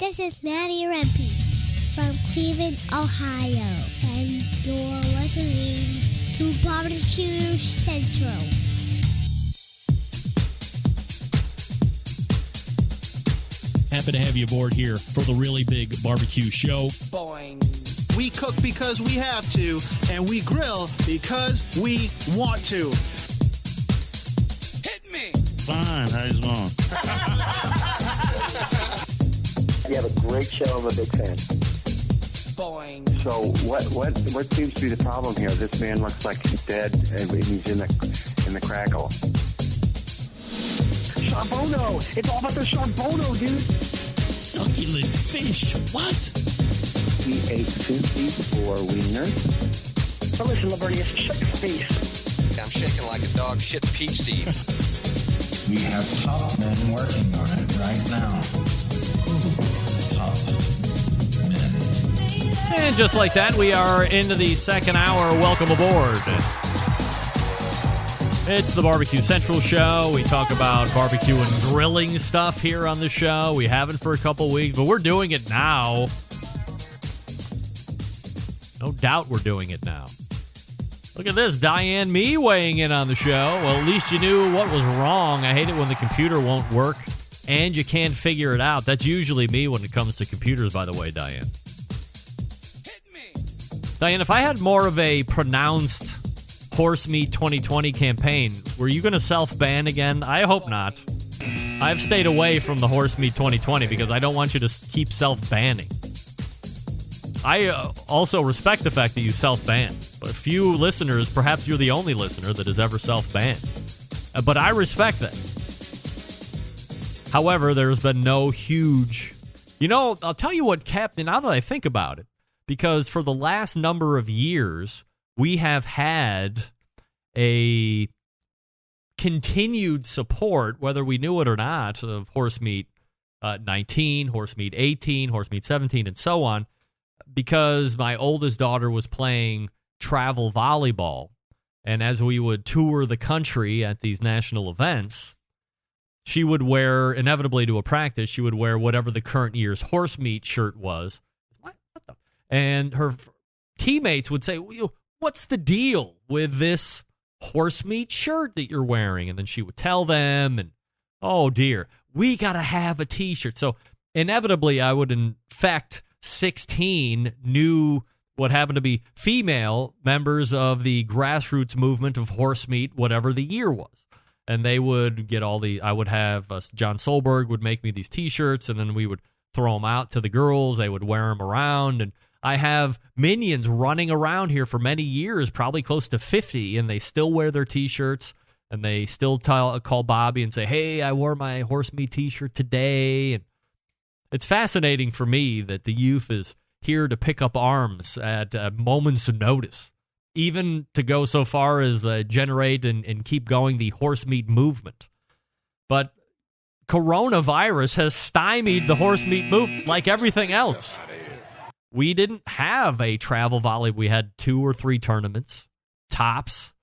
This is Maddie Rempe from Cleveland, Ohio, and you're listening to BBQ Central. Happy to have you aboard here for the really big barbecue show. Boing. We cook because we have to, and we grill because we want to. Hit me! Fine, how's it going? You have a great show. I'm a big fan. Boing. So what seems to be the problem here? This man looks like he's dead, and he's in the crackle. Charbono! It's all about the charbono, dude! Succulent fish! What? We ate 54 wieners. But listen, Libertius, shut your face. I'm shaking like a dog shit peach seeds. We have top men working on it right now. Top men. And just like that, we are into the second hour. Welcome aboard. It's the Barbecue Central Show. We talk about barbecue and grilling stuff here on the show. We haven't for a couple weeks, but we're doing it now. No doubt we're doing it now. Look at this, Diane Me weighing in on the show. Well, at least you knew what was wrong. I hate it when the computer won't work and you can't figure it out. That's usually me when it comes to computers, by the way, Diane. Hit me! Diane, if I had more of a pronounced Horse Meat 2020 campaign, were you going to self-ban again? I hope not. I've stayed away from the Horse Meat 2020 because I don't want you to keep self-banning. I also respect the fact that you self-ban. But a few listeners, perhaps you're the only listener that has ever self-banned. But I respect that. However, there's been no huge... You know, I'll tell you what kept... Now that I think about it, because for the last number of years, we have had a continued support, whether we knew it or not, of Horse Meat 19, Horse Meat 18, Horse Meat 17, and so on, because my oldest daughter was playing travel volleyball. And as we would tour the country at these national events, she would wear, inevitably to a practice, she would wear whatever the current year's Horse Meat shirt was. And her teammates would say, what's the deal with this Horse Meat shirt that you're wearing? And then she would tell them, and oh dear, we got to have a t-shirt. So inevitably I would infect 16 new, what happened to be female members of the grassroots movement of horse meat, whatever the year was. And they would get I would have, Jon Solberg would make me these t-shirts, and then we would throw them out to the girls. They would wear them around, and I have minions running around here for many years, probably close to 50, and they still wear their t-shirts, and they still call Bobby and say, hey, I wore my horse meat t-shirt today. And it's fascinating for me that the youth is here to pick up arms at a moment's notice, even to go so far as generate and keep going the horse meat movement. But coronavirus has stymied the horse meat movement like everything else. We didn't have a travel volley. We had 2 or 3 tournaments, tops.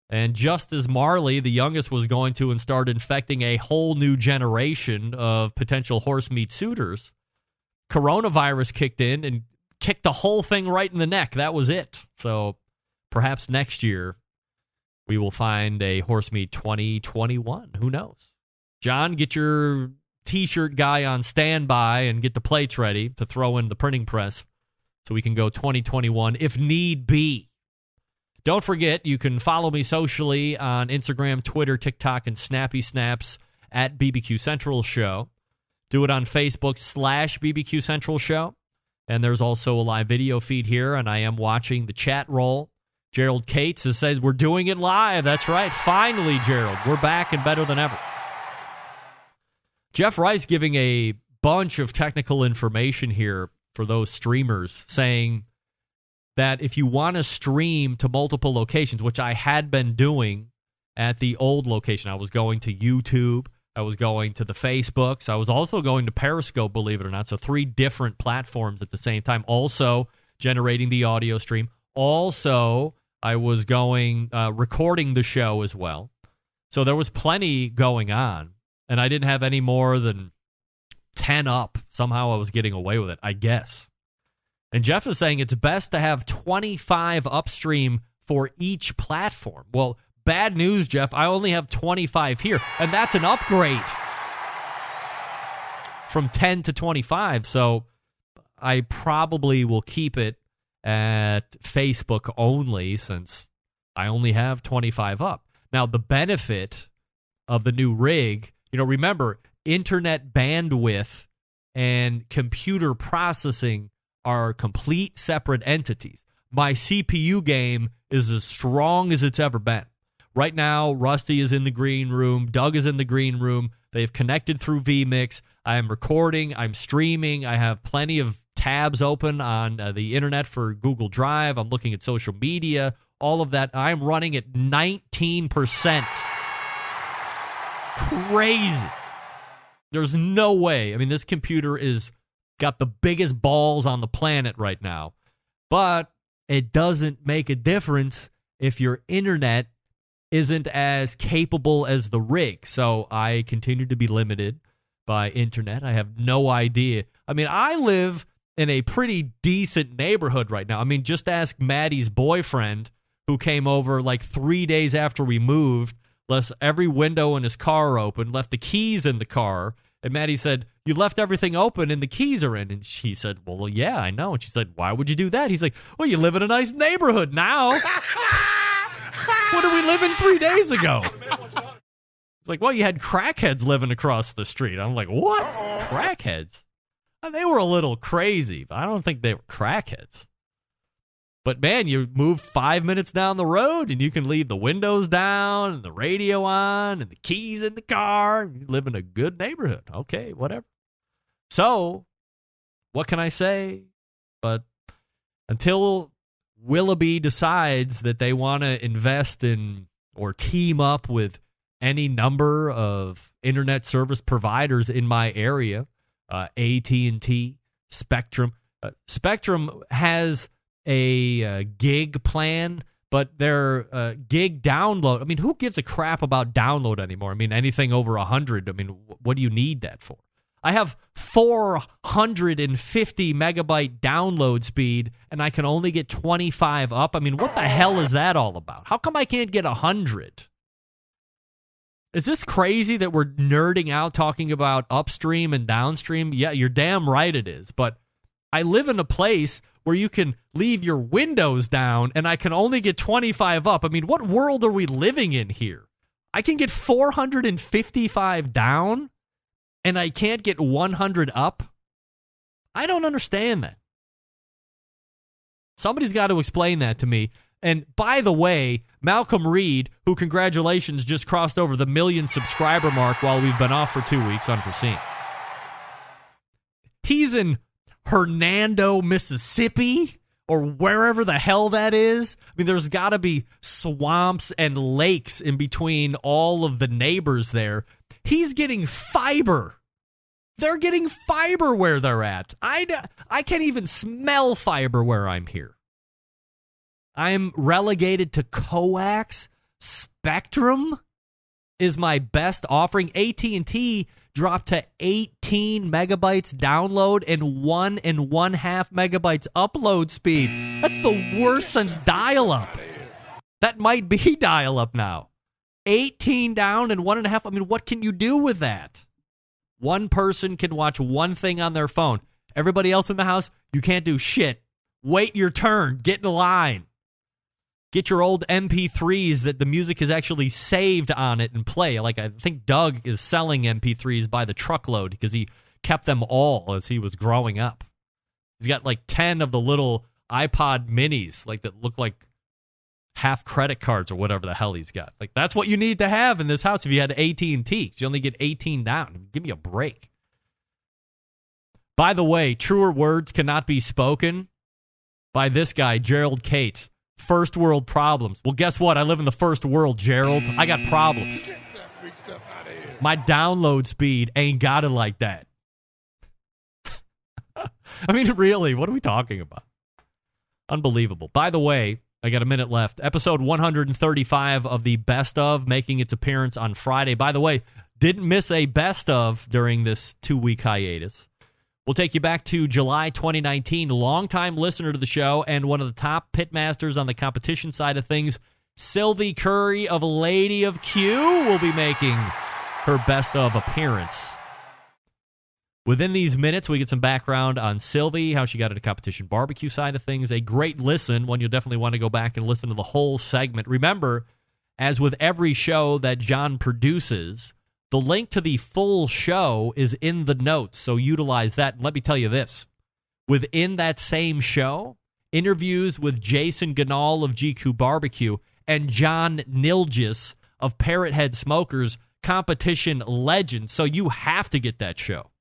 And just as Marley, the youngest, was going to and start infecting a whole new generation of potential horse meat suitors, coronavirus kicked in and kicked the whole thing right in the neck. That was it. So perhaps next year we will find a horse meat 2021. Who knows? John, get your t-shirt guy on standby and get the plates ready to throw in the printing press so we can go 2021 if need be. Don't forget, you can follow me socially on Instagram, Twitter, TikTok, and Snappy Snaps at BBQ Central Show. Do it on Facebook /BBQ Central Show. And there's also a live video feed here, and I am watching the chat roll. Gerald Cates says, we're doing it live. That's right. Finally, Gerald, we're back and better than ever. Jeff Rice giving a bunch of technical information here for those streamers, saying that if you want to stream to multiple locations, which I had been doing at the old location, I was going to YouTube, I was going to the Facebooks, I was also going to Periscope, believe it or not, so 3 different platforms at the same time, also generating the audio stream. Also, I was going, recording the show as well. So there was plenty going on. And I didn't have any more than 10 up. Somehow I was getting away with it, I guess. And Jeff is saying it's best to have 25 upstream for each platform. Well, bad news, Jeff. I only have 25 here, and that's an upgrade from 10 to 25. So I probably will keep it at Facebook only since I only have 25 up. Now, the benefit of the new rig, remember, internet bandwidth and computer processing are complete separate entities. My CPU game is as strong as it's ever been. Right now, Rusty is in the green room. Doug is in the green room. They've connected through vMix. I am recording. I'm streaming. I have plenty of tabs open on the internet for Google Drive. I'm looking at social media, all of that. I'm running at 19%. Crazy. There's no way. I mean, this computer is got the biggest balls on the planet right now. But it doesn't make a difference if your internet isn't as capable as the rig. So I continue to be limited by internet. I have no idea. I mean, I live in a pretty decent neighborhood right now. I mean, just ask Maddie's boyfriend, who came over like 3 days after we moved, left every window in his car open, left the keys in the car. And Maddie said, "You left everything open and the keys are in." And she said, "Well, yeah, I know." And she said, "Why would you do that?" He's like, "Well, you live in a nice neighborhood now." What did we live in 3 days ago? It's like, well, you had crackheads living across the street. I'm like, what? Crackheads? They were a little crazy, but I don't think they were crackheads. But, man, you move 5 minutes down the road, and you can leave the windows down and the radio on and the keys in the car. You live in a good neighborhood. Okay, whatever. So, what can I say? But until Willoughby decides that they want to invest in or team up with any number of internet service providers in my area, AT&T, Spectrum. Spectrum has a gig plan, but their gig download, I mean, who gives a crap about download anymore? I mean, anything over 100, I mean, what do you need that for? I have 450 megabyte download speed, and I can only get 25 up. I mean, what the hell is that all about? How come I can't get 100? Is this crazy that we're nerding out talking about upstream and downstream? Yeah, you're damn right it is. But I live in a place where you can leave your windows down, and I can only get 25 up. I mean, what world are we living in here? I can get 455 down, and I can't get 100 up? I don't understand that. Somebody's got to explain that to me. And by the way, Malcolm Reed, who, congratulations, just crossed over the 1 million subscriber mark while we've been off for 2 weeks, unforeseen. He's in Hernando, Mississippi, or wherever the hell that is. I mean, there's got to be swamps and lakes in between all of the neighbors there. He's getting fiber. They're getting fiber where they're at. I can't even smell fiber where I'm here. I'm relegated to coax. Spectrum is my best offering. AT&T dropped to 18 megabytes download and 1.5 megabytes upload speed. That's the worst since dial-up. That might be dial-up now. 18 down and 1.5. I mean, what can you do with that? One person can watch one thing on their phone. Everybody else in the house, you can't do shit. Wait your turn. Get in line. Get your old MP3s that the music is actually saved on it and play. Like, I think Doug is selling MP3s by the truckload because he kept them all as he was growing up. He's got like 10 of the little iPod minis, like that look like half credit cards or whatever the hell he's got. Like, that's what you need to have in this house if you had AT&T. You only get 18 down. Give me a break. By the way, truer words cannot be spoken by this guy, Gerald Cates. First world problems. Well, guess what? I live in the first world, Gerald. I got problems. My download speed ain't got it like that. I mean, really, what are we talking about? Unbelievable. By the way, I got a minute left. Episode 135 of the Best Of making its appearance on Friday. By the way, didn't miss a best of during this 2-week hiatus. We'll take you back to July 2019. Longtime listener to the show and one of the top pitmasters on the competition side of things, Sylvie Curry of Lady of Q will be making her best of appearance. Within these minutes, we get some background on Sylvie, how she got into competition barbecue side of things. A great listen, one you'll definitely want to go back and listen to the whole segment. Remember, as with every show that Jon produces, the link to the full show is in the notes, so utilize that. And let me tell you this. Within that same show, interviews with Jason Ganal of GQ Barbecue and John Nilgis of Parrot Head Smokers, competition legends, so you have to get that show.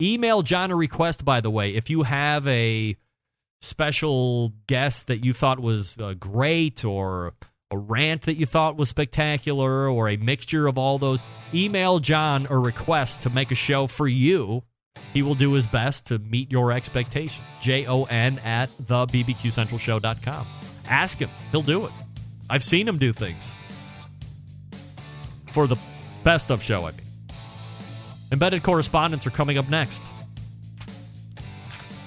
Email Jon a request, by the way, if you have a special guest that you thought was great, or a rant that you thought was spectacular, or a mixture of all those. Email Jon a request to make a show for you. He will do his best to meet your expectations. JON@thebbqcentralshow.com. Ask him. He'll do it. I've seen him do things. For the best of show, I mean. Embedded Correspondents are coming up next.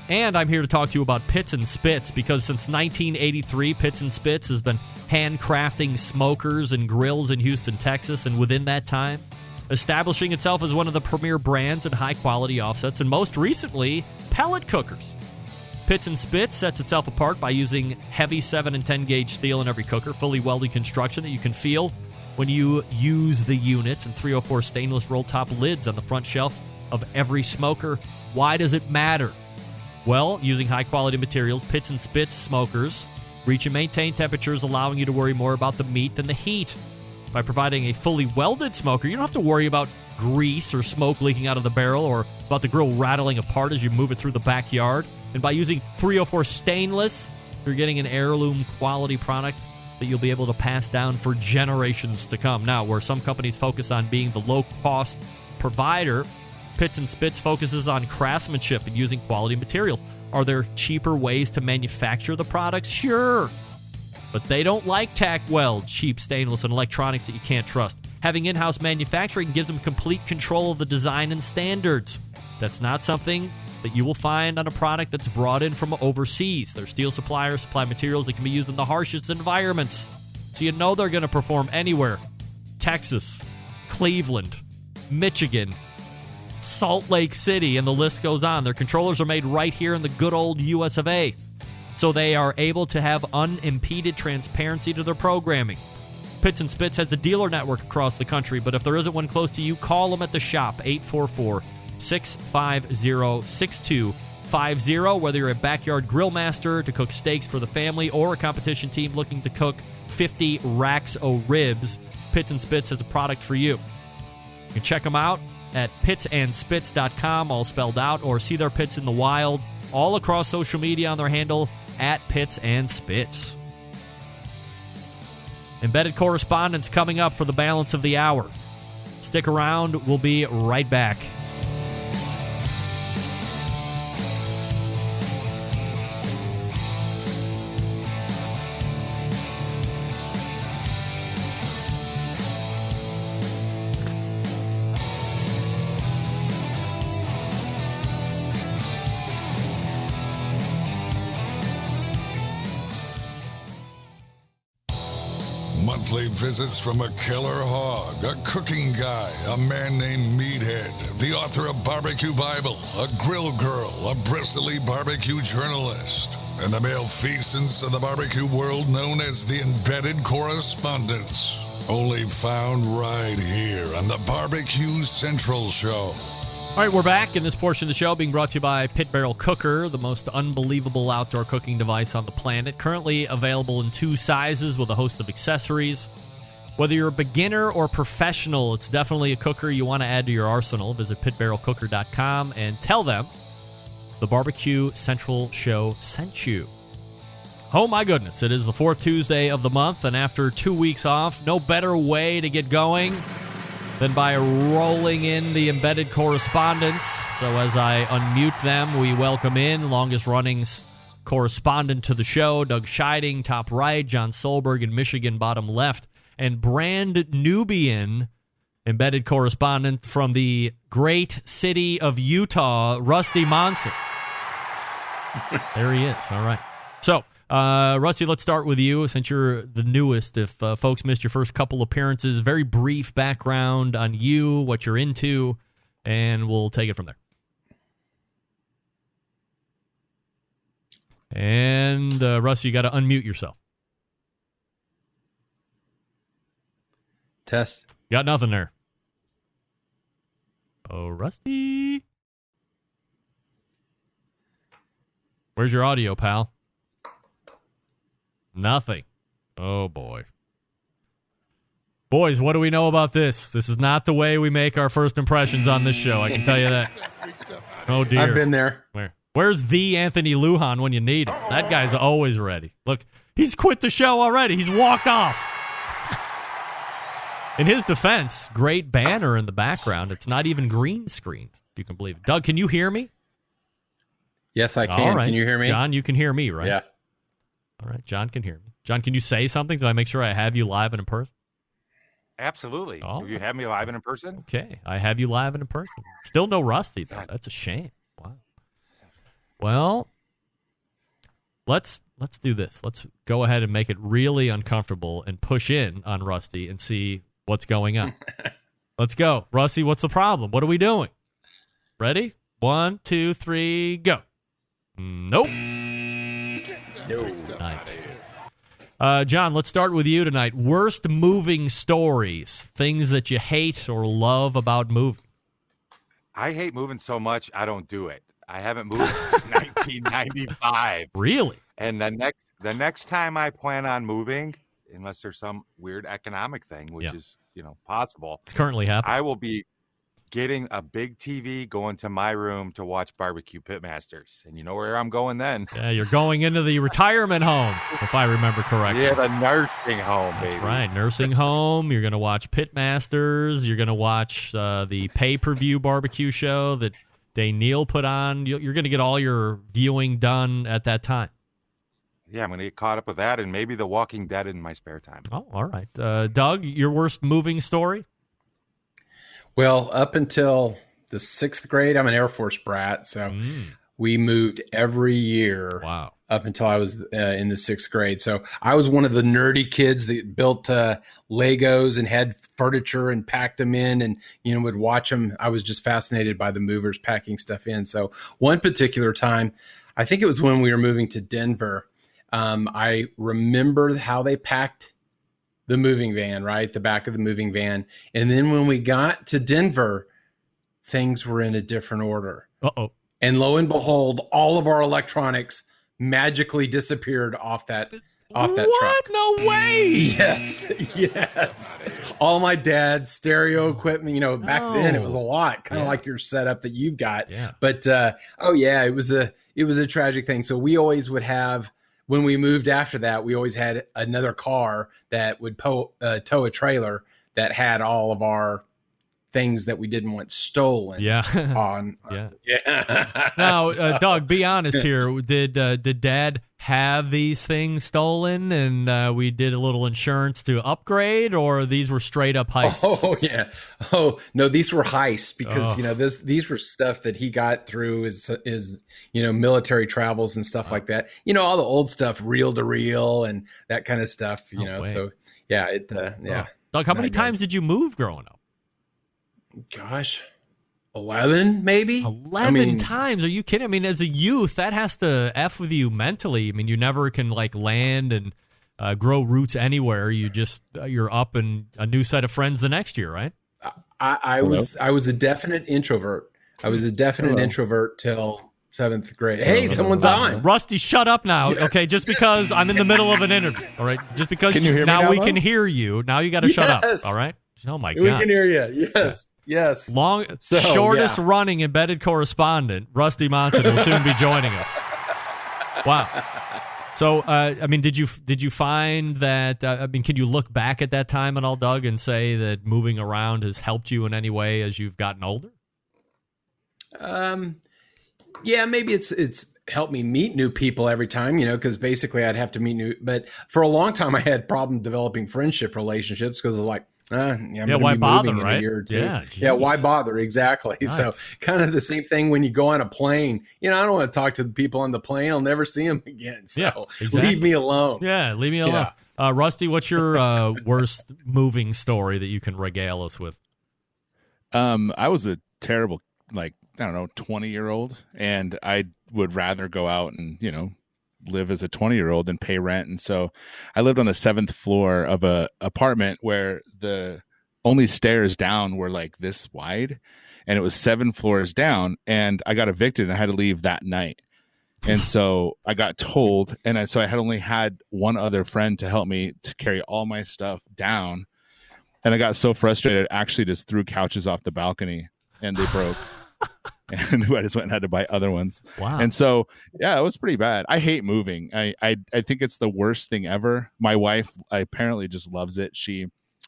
And I'm here to talk to you about Pits and Spits, because since 1983, Pits and Spits has been handcrafting smokers and grills in Houston, Texas, and within that time, establishing itself as one of the premier brands in high-quality offsets, and most recently, pellet cookers. Pits and Spits sets itself apart by using heavy 7 and 10 gauge steel in every cooker, fully welded construction that you can feel when you use the unit, and 304 stainless roll-top lids on the front shelf of every smoker. Why does it matter? Well, using high-quality materials, Pits and Spits smokers reach and maintain temperatures, allowing you to worry more about the meat than the heat. By providing a fully welded smoker, you don't have to worry about grease or smoke leaking out of the barrel, or about the grill rattling apart as you move it through the backyard. And by using 304 stainless, you're getting an heirloom quality product that you'll be able to pass down for generations to come. Now, where some companies focus on being the low-cost provider, Pits and Spits focuses on craftsmanship and using quality materials. Are there cheaper ways to manufacture the products? Sure. But they don't like tack weld, cheap stainless, and electronics that you can't trust. Having in-house manufacturing gives them complete control of the design and standards. That's not something that you will find on a product that's brought in from overseas. Their steel suppliers supply materials that can be used in the harshest environments, so you know they're going to perform anywhere. Texas, Cleveland, Michigan, Salt Lake City, and the list goes on. Their controllers are made right here in the good old US of A, so they are able to have unimpeded transparency to their programming. Pits and Spits has a dealer network across the country, but if there isn't one close to you, call them at the shop, 844-650-6250. Whether you're a backyard grill master to cook steaks for the family, or a competition team looking to cook 50 racks of ribs, Pits and Spits has a product for you. You can check them out at pitsandspits.com, all spelled out, or see their pits in the wild all across social media on their handle at Pits and Spits. Embedded Correspondents coming up for the balance of the hour. Stick around, we'll be right back. Monthly visits from a killer hog, a cooking guy, a man named Meathead, the author of Barbecue Bible, a grill girl, a bristly barbecue journalist, and the male feasts of the barbecue world known as the Embedded Correspondents. Only found right here on the BBQ Central Show. All right, we're back in this portion of the show being brought to you by Pit Barrel Cooker, the most unbelievable outdoor cooking device on the planet. Currently available in 2 sizes with a host of accessories. Whether you're a beginner or professional, it's definitely a cooker you want to add to your arsenal. Visit pitbarrelcooker.com and tell them the BBQ Central Show sent you. Oh my goodness, it is the 4th Tuesday of the month, and after 2 weeks off, no better way to get going than by rolling in the Embedded Correspondents. So as I unmute them, we welcome in longest-running correspondent to the show, Doug Scheiding, top right, Jon Solberg in Michigan, bottom left, and brand Nubian embedded correspondent from the great city of Utah, Rusty Monson. There he is. All right. So, Rusty, let's start with you since you're the newest. If folks missed your first couple appearances, very brief background on you, what you're into, and we'll take it from there. And, Rusty, you got to unmute yourself. Test. Got nothing there. Oh, Rusty. Where's your audio, pal? Nothing. Oh, boy. Boys, what do we know about this? This is not the way we make our first impressions on this show. I can tell you that. Oh, dear. I've been there. Where's the Anthony Lujan when you need him? That guy's always ready. Look, he's quit the show already. He's walked off. In his defense, great banner in the background. It's not even green screen, if you can believe it. Doug, can you hear me? Yes, I can. All right. Can you hear me? John, you can hear me, right? Yeah. All right, John can hear me. John, can you say something so I make sure I have you live and in person? Absolutely. Oh. Do you have me live and in person? Okay, I have you live and in person. Still no Rusty, though. That's a shame. Wow. Well, let's do this. Let's go ahead and make it really uncomfortable and push in on Rusty and see what's going on. Let's go. Rusty, what's the problem? What are we doing? Ready? 1, 2, 3, go. Nope. No. Nice. John, let's start with you tonight. Worst moving stories, things that you hate or love about moving. I hate moving so much, I don't do it. I haven't moved since 1995. Really? And the next time I plan on moving, unless there's some weird economic thing, which is, possible. It's currently happening. I will be getting a big TV, going to my room to watch BBQ Pitmasters. And you know where I'm going then? Yeah, you're going into the retirement home, if I remember correctly. Yeah, the nursing home, baby. That's right, nursing home. You're going to watch Pitmasters. You're going to watch the pay-per-view barbecue show that Dane Neal put on. You're going to get all your viewing done at that time. Yeah, I'm going to get caught up with that and maybe The Walking Dead in my spare time. Oh, all right. Doug, your worst moving story? Well, up until the 6th grade, I'm an Air Force brat, so we moved every year. Wow. Up until I was in the 6th grade. So I was one of the nerdy kids that built Legos and had furniture and packed them in and, would watch them. I was just fascinated by the movers packing stuff in. So one particular time, I think it was when we were moving to Denver, I remember how they packed the moving van, right? The back of the moving van. And then when we got to Denver, things were in a different order. Uh-oh. And lo and behold, all of our electronics magically disappeared off that truck. No way. Yes. All my dad's stereo equipment, back then it was a lot, kind of like your setup that you've got. Yeah. But it was a tragic thing. So we always would have, when we moved after that, we always had another car that would tow a trailer that had all of our things that we didn't want stolen. Yeah. Now, Doug, be honest here. Did Dad have these things stolen, and we did a little insurance to upgrade, or these were straight up heists? Oh yeah. Oh no, these were heists because these were stuff that he got through his military travels and stuff like that. All the old stuff, reel to reel and that kind of stuff. So yeah, Doug, how many times did you move growing up? Gosh, 11 maybe. 11 times? Are you kidding? I mean, as a youth, that has to F with you mentally. I mean, you never can land and grow roots anywhere. You're up and a new set of friends the next year, right? I was a definite introvert. I was a definite introvert till 7th grade. Hey, someone's on. Rusty, shut up now. Yes. Okay, just because I'm in the middle of an interview. All right, just because can you hear me now we can hear you. Now you got to shut up. All right. Oh my God. We can hear you. Yes. Yes. Shortest running embedded correspondent, Rusty Monson, will soon be joining us. Wow. So, did you find that? Can you look back at that time at all, Doug, and say that moving around has helped you in any way as you've gotten older? Yeah, maybe it's helped me meet new people every time, because basically I'd have to meet new. But for a long time, I had problem developing friendship relationships because Why bother, in right? A year or two. Yeah, why bother? Exactly. Nice. So kind of the same thing when you go on a plane. I don't want to talk to the people on the plane. I'll never see them again. So leave me alone. Yeah, leave me alone. Yeah. Rusty, what's your worst moving story that you can regale us with? I was a terrible, 20-year-old, and I would rather go out and, live as a 20-year-old than pay rent. And so I lived on the 7th floor of a apartment where the only stairs down were like this wide, and it was 7 floors down, and I got evicted and I had to leave that night. And so I got told, and so I had only had one other friend to help me to carry all my stuff down. And I got so frustrated, I actually just threw couches off the balcony and they broke. And I just went and had to buy other ones. Wow. And so, it was pretty bad. I hate moving. I think it's the worst thing ever. My wife apparently just loves it.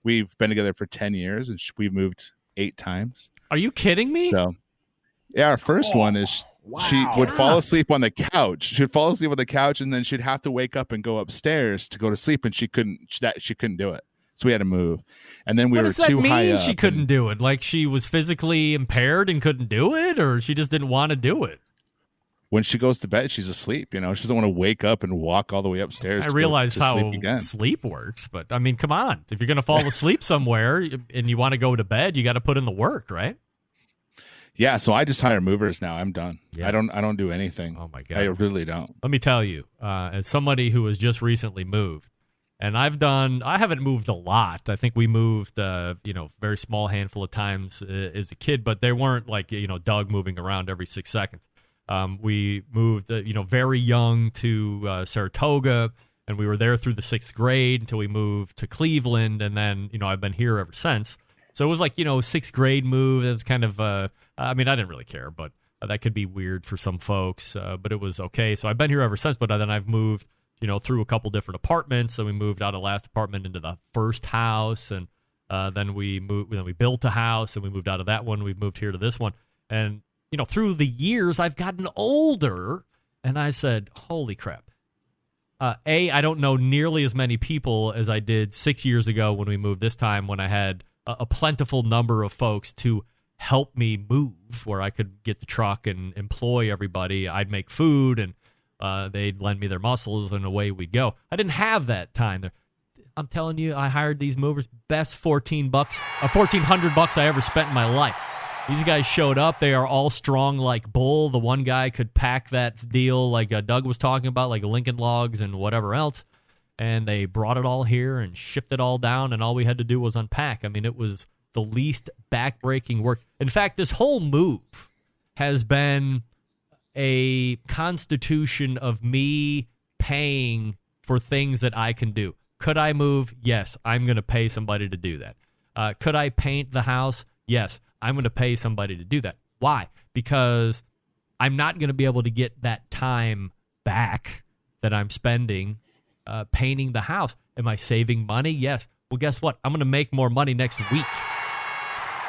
We've been together for 10 years and we've moved 8 times. Are you kidding me? So, our first one is she would fall asleep on the couch. She'd fall asleep on the couch and then she'd have to wake up and go upstairs to go to sleep, and she couldn't do it. So we had to move. And then we were too high up. She couldn't do it? Like she was physically impaired and couldn't do it, or she just didn't want to do it? When she goes to bed, she's asleep. She doesn't want to wake up and walk all the way upstairs. I realize how sleep works, but I mean, come on. If you're going to fall asleep somewhere and you want to go to bed, you got to put in the work, right? Yeah, so I just hire movers now. I'm done. Yeah. I don't do anything. Oh my God. I really don't. Let me tell you, as somebody who has just recently moved, and I haven't moved a lot. I think we moved, very small handful of times as a kid, but they weren't like, Doug moving around every 6 seconds. We moved, very young to Saratoga, and we were there through the 6th grade until we moved to Cleveland. And then, I've been here ever since. So it was like, 6th grade move. It was kind of, I didn't really care, but that could be weird for some folks, but it was okay. So I've been here ever since, but then I've moved, through a couple different apartments. So we moved out of last apartment into the first house, and then we built a house, and we moved out of that one. We've moved here to this one. And, through the years, I've gotten older, and I said, holy crap. I don't know nearly as many people as I did 6 years ago when we moved this time, when I had a plentiful number of folks to help me move, where I could get the truck and employ everybody. I'd make food, and they'd lend me their muscles, and away we'd go. I didn't have that time there. I'm telling you, I hired these movers. Best $1,400 I ever spent in my life. These guys showed up. They are all strong like bull. The one guy could pack that deal like Doug was talking about, like Lincoln Logs and whatever else. And they brought it all here and shipped it all down, and all we had to do was unpack. It was the least backbreaking work. In fact, this whole move has been a constitution of me paying for things that I can do. Could I move? Yes, I'm going to pay somebody to do that. Could I paint the house? Yes, I'm going to pay somebody to do that. Why? Because I'm not going to be able to get that time back that I'm spending painting the house. Am I saving money? Yes. Well, guess what? I'm going to make more money next week.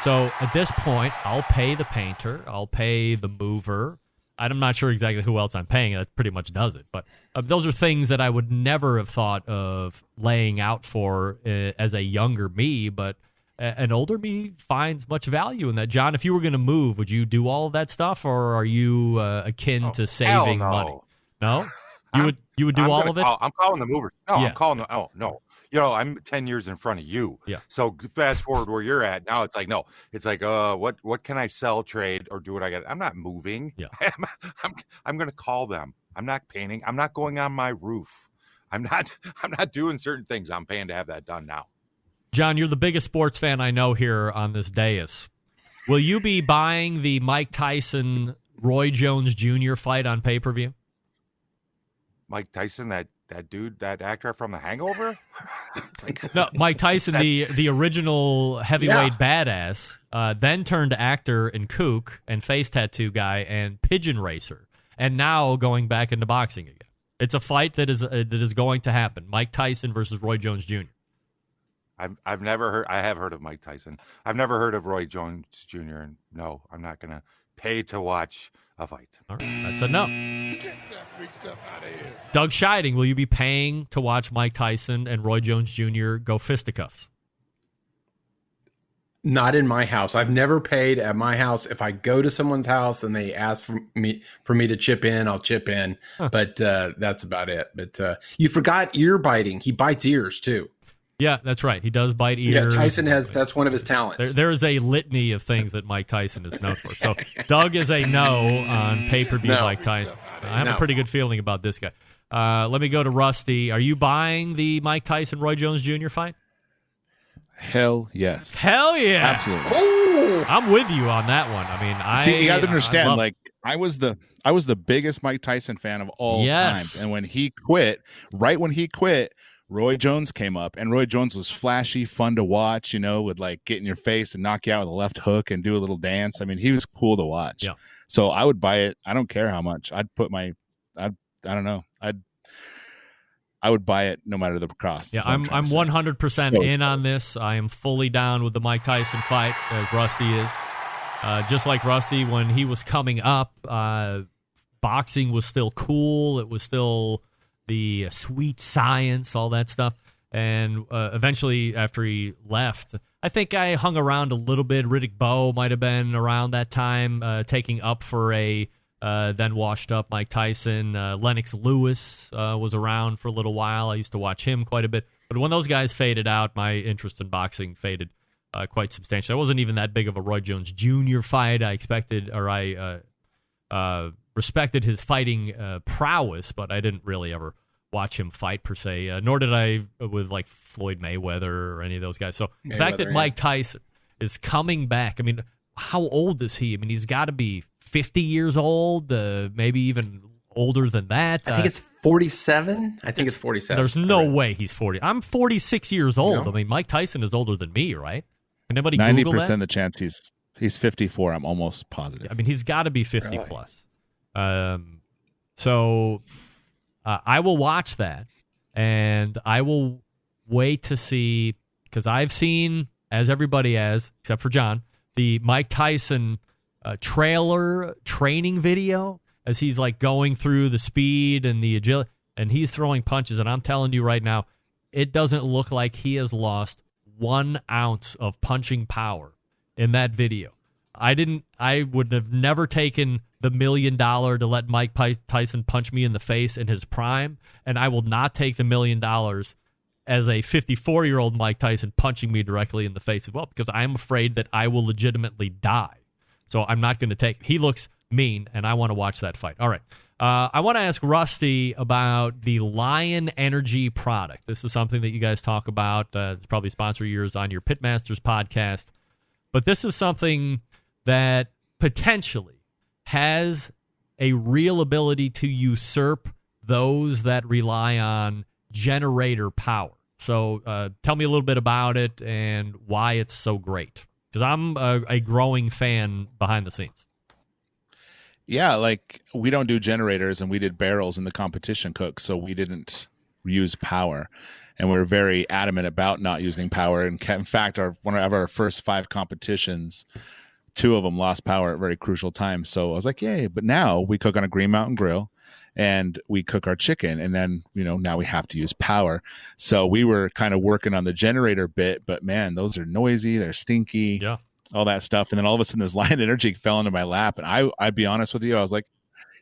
So at this point, I'll pay the painter. I'll pay the mover. I'm not sure exactly who else I'm paying. That pretty much does it. But those are things that I would never have thought of laying out for as a younger me. But an older me finds much value in that. John, if you were going to move, would you do all of that stuff, or are you akin to saving money? No? You would do all of it? I'm calling the movers. No, Yeah. I'm calling the. Oh no, I'm 10 years in front of you. Yeah. So fast forward where you're at now. It's like no. It's like what can I sell, trade, or do what I got? I'm not moving. Yeah. I'm going to call them. I'm not painting. I'm not going on my roof. I'm not doing certain things. I'm paying to have that done now. John, you're the biggest sports fan I know here on this dais. Will you be buying the Mike Tyson Roy Jones Jr. fight on pay-per-view? Mike Tyson, that dude, that actor from The Hangover? No, Mike Tyson, the original heavyweight badass, then turned actor and kook and face tattoo guy and pigeon racer, and now going back into boxing again. It's a fight that is going to happen. Mike Tyson versus Roy Jones Jr. I've never heard. I have heard of Mike Tyson. I've never heard of Roy Jones Jr. And no, I'm not gonna pay to watch a fight. All right, that's a no. Doug Scheiding, will you be paying to watch Mike Tyson and Roy Jones Jr. go fisticuffs? Not in my house. I've never paid at my house. If I go to someone's house and they ask for me to chip in, I'll chip in. Huh. But that's about it. But you forgot ear biting. He bites ears too. Yeah, that's right. He does bite ears. Yeah, Tyson that's one of his talents. There is a litany of things that Mike Tyson is known for. So Doug is a no on pay-per-view Mike Tyson. I have a pretty good feeling about this guy. Let me go to Rusty. Are you buying the Mike Tyson Roy Jones Jr. fight? Hell yes. Hell yeah. Absolutely. Ooh. I'm with you on that one. I mean, see, you have to understand, like, I was the biggest Mike Tyson fan of all time. And when he quit, Roy Jones came up, and Roy Jones was flashy, fun to watch, would like get in your face and knock you out with a left hook and do a little dance. I mean, he was cool to watch. Yeah. So I would buy it. I don't care how much. I would buy it no matter the cost. Yeah, I'm 100% in on this. I am fully down with the Mike Tyson fight, as Rusty is. Just like Rusty, when he was coming up, boxing was still cool. It was still the sweet science, all that stuff. And eventually, after he left, I think I hung around a little bit. Riddick Bowe might have been around that time, taking up for a then washed up Mike Tyson. Lennox Lewis was around for a little while. I used to watch him quite a bit. But when those guys faded out, my interest in boxing faded quite substantially. I wasn't even that big of a Roy Jones Jr. fight. I respected his fighting prowess, but I didn't really ever watch him fight per se, nor did I with like Floyd Mayweather or any of those guys. So the fact that Mike Tyson is coming back, I mean, how old is he? I mean, he's got to be 50 years old, maybe even older than that. I think it's 47. I think it's 47. There's no way he's 40. I'm 46 years old. I mean, Mike Tyson is older than me, right? Can anybody Google that? 90% the chance he's 54. I'm almost positive. I mean, he's got to be 50 plus. So I will watch that, and I will wait to see, because I've seen, as everybody has, except for John, the Mike Tyson trailer training video as he's like going through the speed and the agility, and he's throwing punches. And I'm telling you right now, it doesn't look like he has lost 1 ounce of punching power in that video. I would have never taken the $1 million to let Mike Tyson punch me in the face in his prime, and I will not take the $1 million as a 54-year-old Mike Tyson punching me directly in the face as well, because I'm afraid that I will legitimately die. So I'm not going to take it. He looks mean, and I want to watch that fight. All right. I want to ask Rusty about the Lion Energy product. This is something that you guys talk about. It's probably a sponsor of yours on your Pitmasters podcast. But this is something that potentially has a real ability to usurp those that rely on generator power. So tell me a little bit about it and why it's so great. Because I'm a growing fan behind the scenes. Yeah, like we don't do generators, and we did barrels in the competition cook, so we didn't use power. And we're very adamant about not using power. And in fact, one of our first 5 competitions, 2 of them lost power at very crucial times. So I was like, yay. But now we cook on a Green Mountain grill, and we cook our chicken, and then, now we have to use power. So we were kind of working on the generator bit, but man, those are noisy, they're stinky, all that stuff. And then all of a sudden this Lion Energy fell into my lap, and I'd be honest with you, I was like,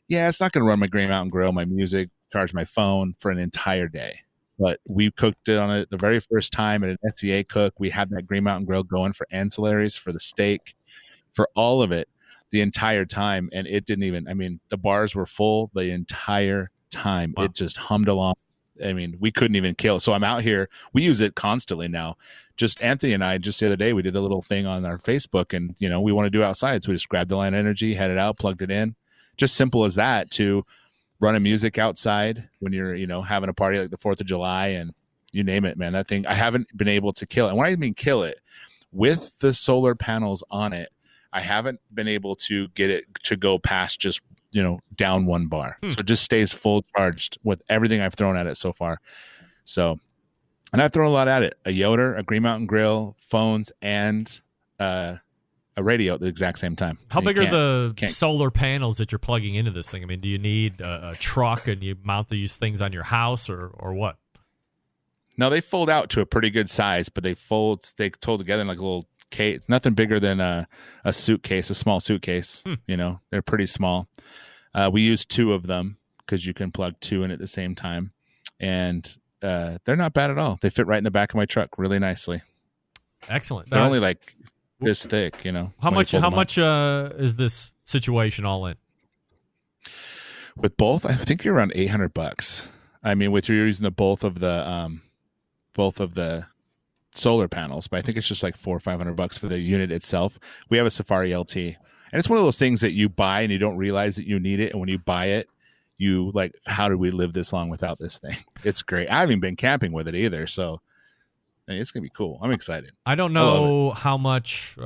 yeah, it's not going to run my Green Mountain grill, my music, charge my phone for an entire day. But we cooked it on it the very first time at an SCA cook. We had that Green Mountain grill going for ancillaries, for the steak, for all of it the entire time. And it didn't even, the bars were full the entire time. Wow. It just hummed along. We couldn't even kill. So I'm out here. We use it constantly now. Just Anthony and I, just the other day, we did a little thing on our Facebook, and, we want to do outside. So we just grabbed the Lion Energy, had it out, plugged it in. Just simple as that, to run a music outside when you're, having a party like the 4th of July, and you name it, man. That thing, I haven't been able to kill it. And when I mean kill it, with the solar panels on it, I haven't been able to get it to go past just, down 1 bar. So it just stays full charged with everything I've thrown at it so far. So, and I've thrown a lot at it. A Yoder, a Green Mountain grill, phones, and a radio at the exact same time. How big are the solar panels that you're plugging into this thing? Do you need a truck and you mount these things on your house, or what? No, they fold out to a pretty good size, but they fold together in like a little case, nothing bigger than a suitcase, a small suitcase. You know, they're pretty small. We use 2 of them because you can plug 2 in at the same time, and they're not bad at all. They fit right in the back of my truck really nicely. Excellent. They're only like this thick, you know. How much is this situation all in? With both, I think you're around $800. I mean, with you're using both of the solar panels, but I think it's just like $400 or $500 for the unit itself. We have a Safari LT, and it's one of those things that you buy and you don't realize that you need it, and when you buy it, you like, how did we live this long without this thing? It's great. I haven't been camping with it either, so it's gonna be cool. I'm excited. I don't know how much,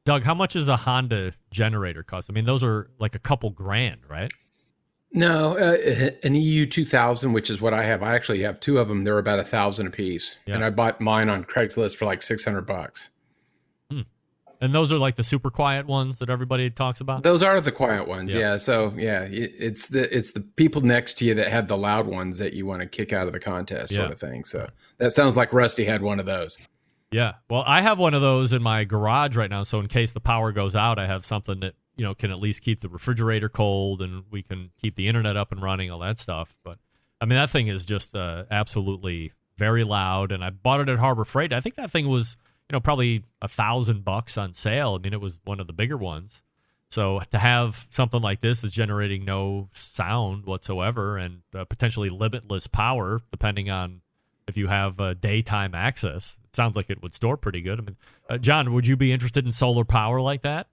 Doug. How much is a Honda generator cost? I mean, those are like a couple grand, right? No, an EU 2000, which is what I have. I actually have 2 of them. They're about $1,000 a piece, and I bought mine on Craigslist for like $600. And those are like the super quiet ones that everybody talks about. Those are the quiet ones, yeah. So it's the people next to you that have the loud ones that you want to kick out of the contest, sort of thing. So that sounds like Rusty had one of those. Yeah, well, I have one of those in my garage right now. So in case the power goes out, I have something that can at least keep the refrigerator cold, and we can keep the internet up and running, all that stuff. But I mean, that thing is just absolutely very loud. And I bought it at Harbor Freight. I think that thing was probably $1,000 on sale. I mean, it was one of the bigger ones. So to have something like this is generating no sound whatsoever and potentially limitless power, depending on if you have daytime access, it sounds like it would store pretty good. I mean, John, would you be interested in solar power like that?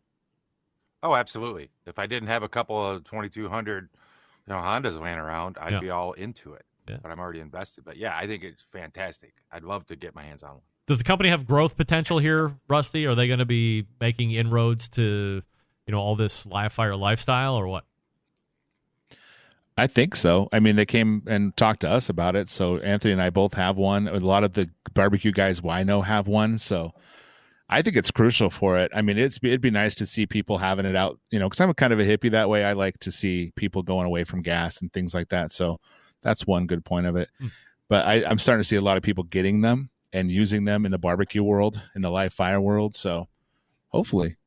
Oh, absolutely. If I didn't have a couple of 2200 Hondas laying around, I'd be all into it. Yeah. But I'm already invested. But yeah, I think it's fantastic. I'd love to get my hands on one. Does the company have growth potential here, Rusty? Are they going to be making inroads to, all this live fire lifestyle, or what? I think so. I mean, they came and talked to us about it. So Anthony and I both have one. A lot of the barbecue guys I know have one. So I think it's crucial for it. I mean, it'd be nice to see people having it out, because I'm kind of a hippie that way. I like to see people going away from gas and things like that. So that's one good point of it. But I'm starting to see a lot of people getting them and using them in the barbecue world, in the live fire world. So hopefully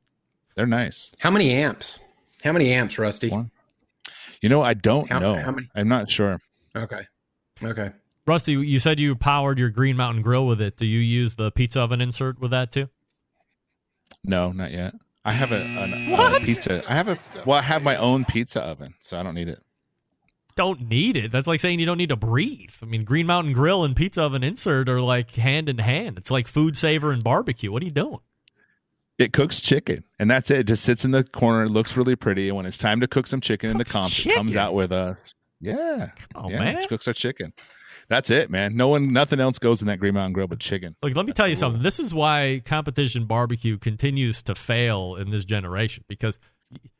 they're nice. How many amps? Rusty? I don't know. How many? I'm not sure. Okay. Rusty, you said you powered your Green Mountain Grill with it. Do you use the pizza oven insert with that too? No, not yet. I have a pizza. I have my own pizza oven, so I don't need it. Don't need it? That's like saying you don't need to breathe. I mean, Green Mountain Grill and pizza oven insert are like hand in hand. It's like food saver and barbecue. What are you doing? It cooks chicken, and that's it. It just sits in the corner. It looks really pretty, and when it's time to cook some chicken in the comp, it comes out with us. Yeah. Man. It cooks our chicken. That's it, man. Nothing else goes in that Green Mountain Grill but chicken. Look, let me tell you something. This is why competition barbecue continues to fail in this generation, because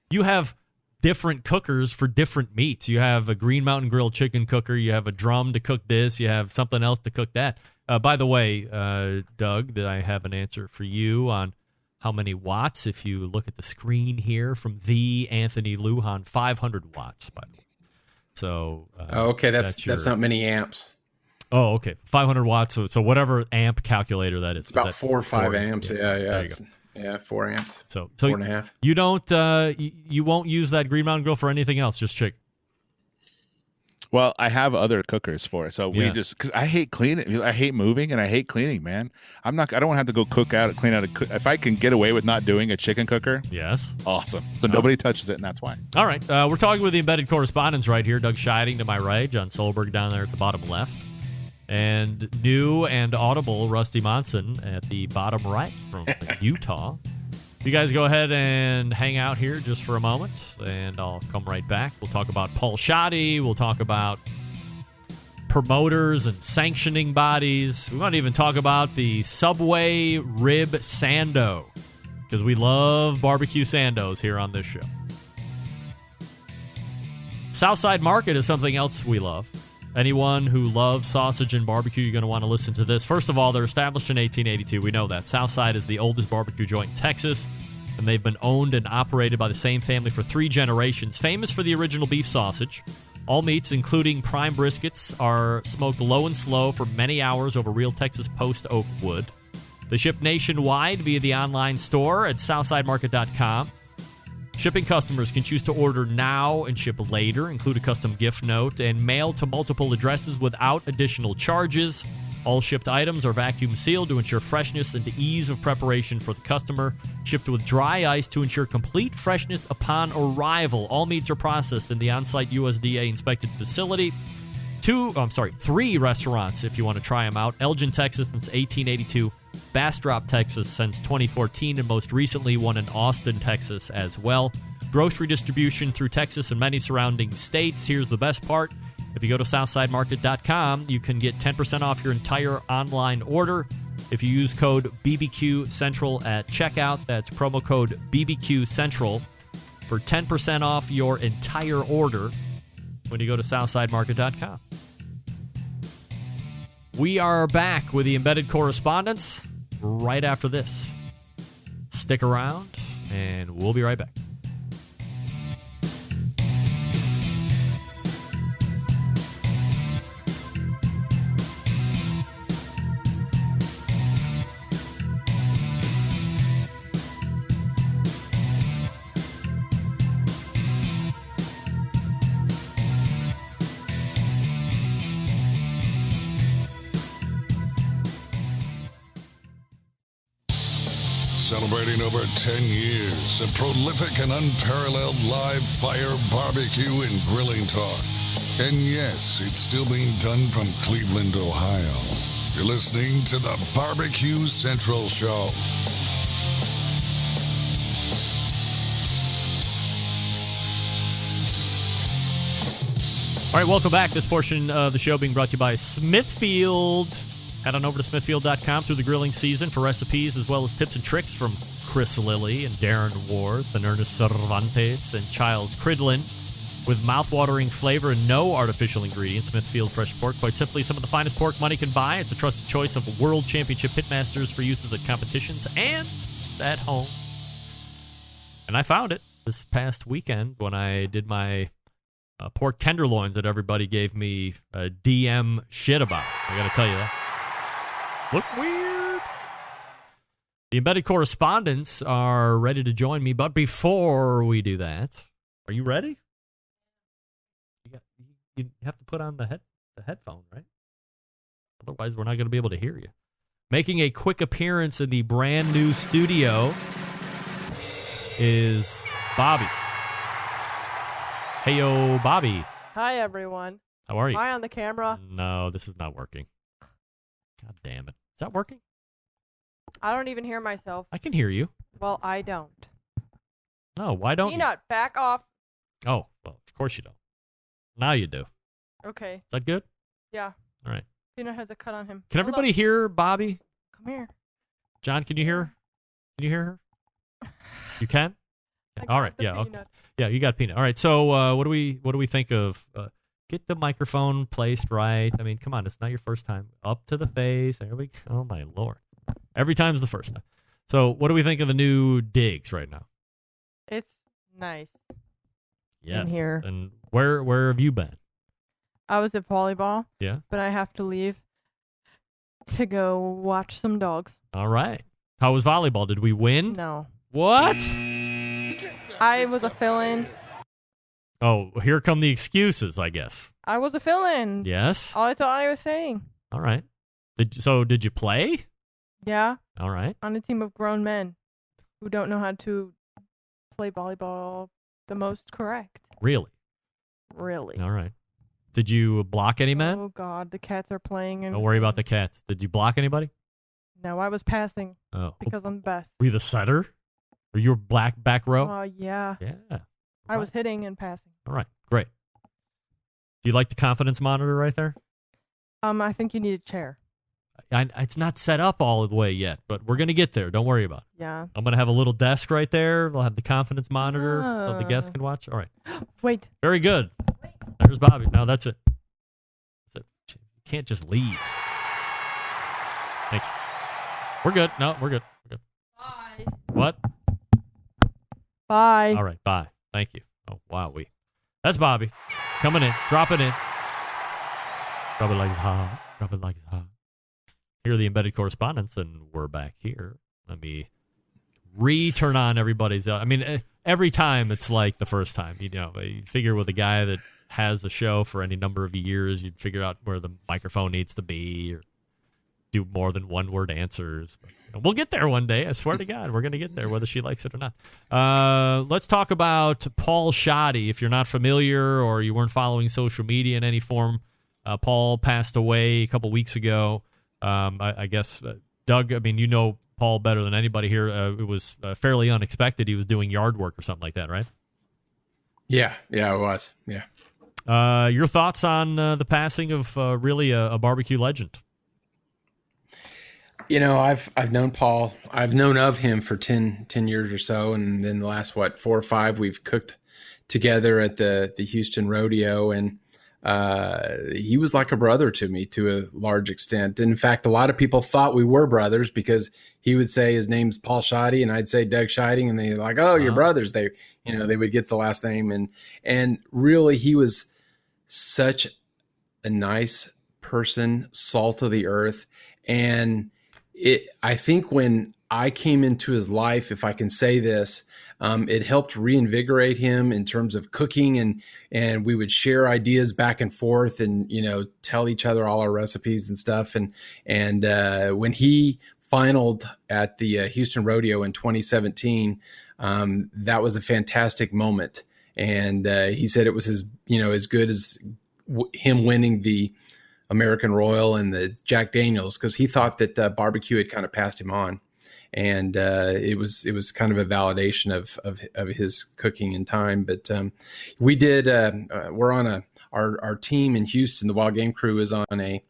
you have different cookers for different meats. You have a Green Mountain Grill chicken cooker. You have a drum to cook this. You have something else to cook that. By the way, Doug, I have an answer for you on how many watts. If you look at the screen here from the Anthony Lujan, 500 watts, by the way. So, okay, that's not many amps. Oh, okay. 500 watts. So whatever amp calculator that is. It's about 4 or 5 amps. Yeah. There you go. Yeah, 4 amps. So 4.5. You don't, you won't use that Green Mountain Grill for anything else, just chicken. Well, I have other cookers for it. So we just, because I hate cleaning. I hate moving and I hate cleaning, man. I don't want to have to go clean out if I can get away with not doing a chicken cooker. Yes. Awesome. So nobody touches it, and that's why. All right. We're talking with the Embedded Correspondents right here. Doug Scheiding to my right, Jon Solberg down there at the bottom left, and new and audible Rusty Monson at the bottom right from Utah. You guys go ahead and hang out here just for a moment, and I'll come right back. We'll talk about Paul Shoppe. We'll talk about promoters and sanctioning bodies. We might even talk about the Subway Rib Sando, because we love barbecue sandos here on this show. Southside Market is something else we love. Anyone who loves sausage and barbecue, you're going to want to listen to this. First of all, they're established in 1882. We know that. Southside is the oldest barbecue joint in Texas, and they've been owned and operated by the same family for 3 generations. Famous for the original beef sausage. All meats, including prime briskets, are smoked low and slow for many hours over real Texas post oak wood. They ship nationwide via the online store at southsidemarket.com. Shipping customers can choose to order now and ship later, include a custom gift note, and mail to multiple addresses without additional charges. All shipped items are vacuum sealed to ensure freshness and ease of preparation for the customer. Shipped with dry ice to ensure complete freshness upon arrival. All meats are processed in the on-site USDA inspected facility. 3 restaurants if you want to try them out. Elgin, Texas since 1882. Bastrop, Texas since 2014, and most recently one in Austin, Texas as well. Grocery distribution through Texas and many surrounding states. Here's the best part. If you go to southsidemarket.com, you can get 10% off your entire online order. If you use code BBQ Central at checkout, that's promo code BBQ Central for 10% off your entire order when you go to southsidemarket.com. We are back with the Embedded Correspondents right after this. Stick around, and we'll be right back. Celebrating over 10 years of prolific and unparalleled live fire barbecue and grilling talk. And yes, it's still being done from Cleveland, Ohio. You're listening to the BBQ Central Show. All right, welcome back. This portion of the show being brought to you by Smithfield. Head on over to smithfield.com through the grilling season for recipes as well as tips and tricks from Chris Lilly and Darren Worth and Ernest Cervantes and Childs Cridlin. With mouth-watering flavor and no artificial ingredients, Smithfield Fresh Pork, quite simply some of the finest pork money can buy. It's a trusted choice of World Championship pitmasters for uses at competitions and at home. And I found it this past weekend when I did my pork tenderloins that everybody gave me a DM shit about. I got to tell you that. Look weird. The Embedded Correspondents are ready to join me, but before we do that, are you ready? You have to put on the headphone, right? Otherwise, we're not going to be able to hear you. Making a quick appearance in the brand new studio is Bobby. Heyo, Bobby. Hi, everyone. How are you? Am I on the camera? No, this is not working. God damn it. Is that working? I don't even hear myself. I can hear you. Well, I don't. No, why don't Peanut, back off. Oh, well, of course you don't. Now you do. Okay. Is that good? Yeah. All right. Peanut has a cut on him. Can everybody hear Bobby? Come here. John, can you hear her? Can you hear her? You can? All right. Yeah. Okay. Yeah, you got Peanut. All right. So what do we think of get the microphone placed right? I mean, come on, it's not your first time. Up to the face. There we go. Oh my Lord. Every time's the first time. So what do we think of the new digs right now? It's nice. Yes. In here. And where have you been? I was at volleyball. Yeah. But I have to leave to go watch some dogs. All right. How was volleyball? Did we win? No. What? I was a fill-in. Oh, here come the excuses, I guess. I was a fill-in. Yes. All I thought I was saying. All right. Did you play? Yeah. All right. On a team of grown men who don't know how to play volleyball the most correct. Really? Really. All right. Did you block any men? Oh, God. The cats are playing. Don't worry about the cats. Did you block anybody? No, I was passing. Oh. Because I'm the best. Were you the setter? Were you back row? Yeah. Yeah. I was hitting and passing. All right. Great. Do you like the confidence monitor right there? I think you need a chair. It's not set up all the way yet, but we're going to get there. Don't worry about it. Yeah. I'm going to have a little desk right there. We'll have the confidence monitor so the guests can watch. All right. Wait. Very good. There's Bobby. No, that's it. That's it. You can't just leave. Thanks. We're good. No, we're good. We're good. Bye. What? Bye. All right. Bye. Thank you. Oh, wow. That's Bobby. Coming in. Drop it in. Drop it like it's hot. Drop it like it's hot. Here are the Embedded Correspondents, and we're back here. Let me turn on everybody's. I mean, every time it's like the first time. You figure with a guy that has the show for any number of years, you'd figure out where the microphone needs to be or do more than one-word answers. But, we'll get there one day. I swear to God, we're going to get there, whether she likes it or not. Let's talk about Paul Scheiding. If you're not familiar or you weren't following social media in any form, Paul passed away a couple weeks ago. I guess, Doug, I mean, you know Paul better than anybody here. It was fairly unexpected. He was doing yard work or something like that, right? Yeah, it was. Yeah. Your thoughts on the passing of really a barbecue legend? I've known Paul. I've known of him for 10 years or so. And then the last, 4 or 5, we've cooked together at the Houston Rodeo. And he was like a brother to me to a large extent. In fact, a lot of people thought we were brothers because he would say his name's Paul Scheiding and I'd say Doug Scheiding, and they're like, "Oh, you're brothers." They would get the last name, and really he was such a nice person, salt of the earth. And I think when I came into his life, if I can say this, it helped reinvigorate him in terms of cooking, and we would share ideas back and forth, and tell each other all our recipes and stuff. And when he finaled at the Houston Rodeo in 2017, that was a fantastic moment. And he said it was as good as him winning the American Royal and the Jack Daniels, because he thought that barbecue had kind of passed him on. And it was kind of a validation of his cooking in time. But we did. We're on our team in Houston. The Wild Game Crew is on a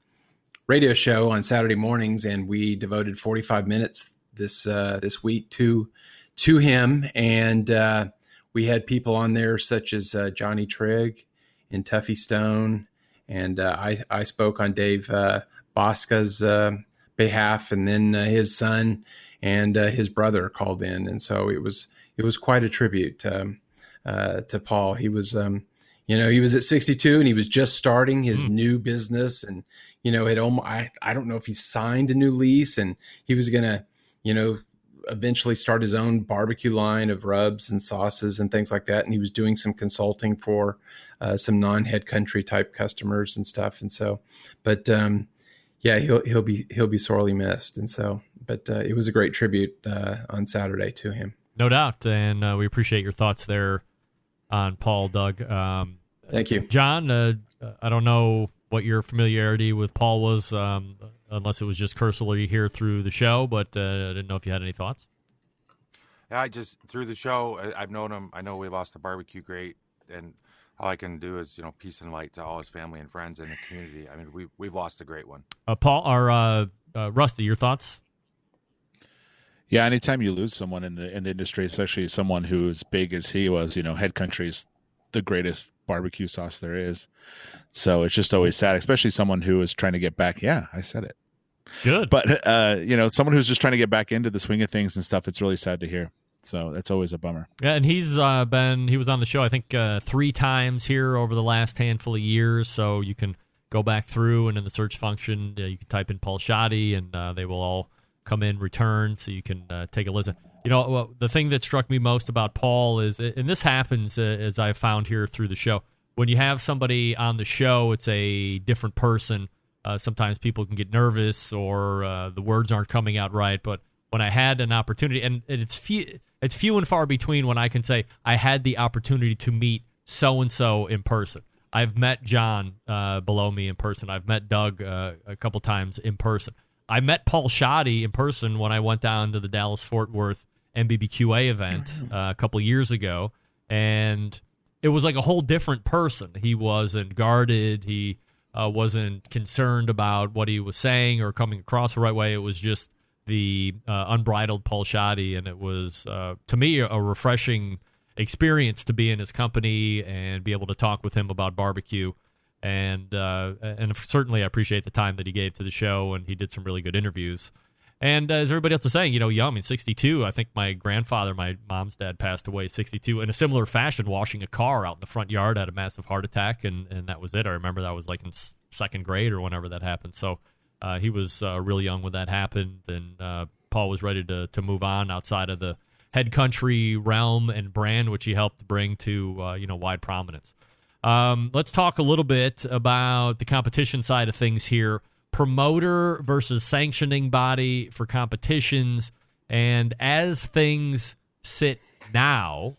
radio show on Saturday mornings, and we devoted 45 minutes this week to him. And we had people on there such as Johnny Trigg and Tuffy Stone, and I spoke on Dave Bosca's behalf, and then his son and his brother called in, and so it was quite a tribute to Paul. He was he was at 62 and he was just starting his new business, and I don't know if he signed a new lease, and he was gonna eventually start his own barbecue line of rubs and sauces and things like that, and he was doing some consulting for some non-head country type customers and stuff, and so but he'll be sorely missed. And so, but it was a great tribute on Saturday to him. No doubt. And we appreciate your thoughts there on Paul, Doug. Thank you. John, I don't know what your familiarity with Paul was, unless it was just cursorily here through the show, but I didn't know if you had any thoughts. Yeah, through the show, I've known him. I know we lost a barbecue great, and all I can do is, peace and light to all his family and friends in the community. I mean, we've lost a great one. Paul, or Rusty, your thoughts? Yeah, anytime you lose someone in the industry, especially someone who as big as he was, head country's the greatest barbecue sauce there is. So it's just always sad, especially someone who is trying to get back. Yeah, I said it. Good. But, someone who's just trying to get back into the swing of things and stuff, it's really sad to hear. So that's always a bummer. Yeah, and he was on the show, I think, 3 times here over the last handful of years. So you can go back through, and in the search function, you can type in Paul Scheiding, and they will all come in return, so you can take a listen. The thing that struck me most about Paul is, and this happens as I've found here through the show, when you have somebody on the show, it's a different person. Sometimes people can get nervous or the words aren't coming out right, but when I had an opportunity, and it's few and far between when I can say I had the opportunity to meet so-and-so in person. I've met John below me in person. I've met Doug a couple times in person. I met Paul Scheiding in person when I went down to the Dallas-Fort Worth MBBQA event a couple years ago, and it was like a whole different person. He wasn't guarded. He wasn't concerned about what he was saying or coming across the right way. It was just the unbridled Paul Scheiding, and it was, to me, a refreshing experience to be in his company and be able to talk with him about barbecue. And certainly I appreciate the time that he gave to the show, and he did some really good interviews. And as everybody else is saying, young, in 62, I think my grandfather, my mom's dad, passed away at 62 in a similar fashion, washing a car out in the front yard, had a massive heart attack, and that was it. I remember that was like in second grade or whenever that happened. So He was real young when that happened, and Paul was ready to move on outside of the head country realm and brand, which he helped bring to wide prominence. Let's talk a little bit about the competition side of things here. Promoter versus sanctioning body for competitions. And as things sit now,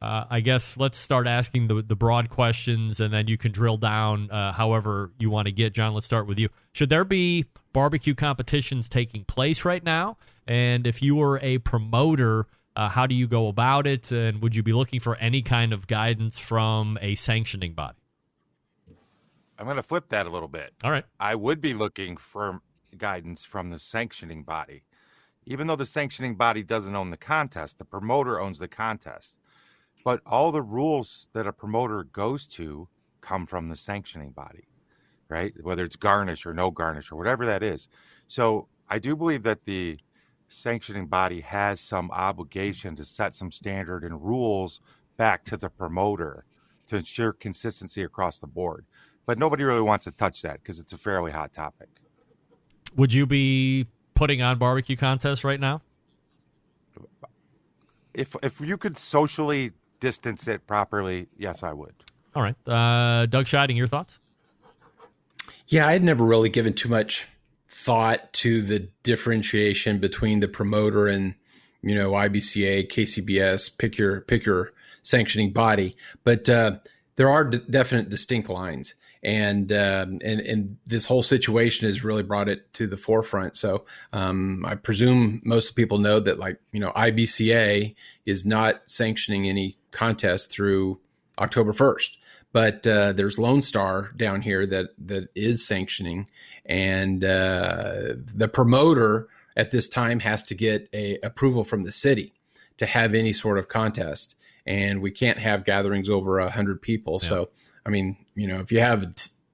I guess let's start asking the broad questions, and then you can drill down however you want to get. John, let's start with you. Should there be barbecue competitions taking place right now? And if you were a promoter, how do you go about it? And would you be looking for any kind of guidance from a sanctioning body? I'm going to flip that a little bit. All right. I would be looking for guidance from the sanctioning body. Even though the sanctioning body doesn't own the contest, the promoter owns the contest. But all the rules that a promoter goes to come from the sanctioning body, right? Whether it's garnish or no garnish or whatever that is. So I do believe that the sanctioning body has some obligation to set some standard and rules back to the promoter to ensure consistency across the board. But nobody really wants to touch that because it's a fairly hot topic. Would you be putting on barbecue contests right now? If you could socially distance it properly, yes, I would. All right. Doug Scheiding, your thoughts? Yeah, I'd never really given too much thought to the differentiation between the promoter and, IBCA, KCBS, pick your sanctioning body. But there are definite distinct lines. And this whole situation has really brought it to the forefront. So I presume most people know that, IBCA is not sanctioning any contest through October 1st. But there's Lone Star down here that is sanctioning, and the promoter at this time has to get a approval from the city to have any sort of contest, and we can't have gatherings over 100 people. Yeah. So, if you have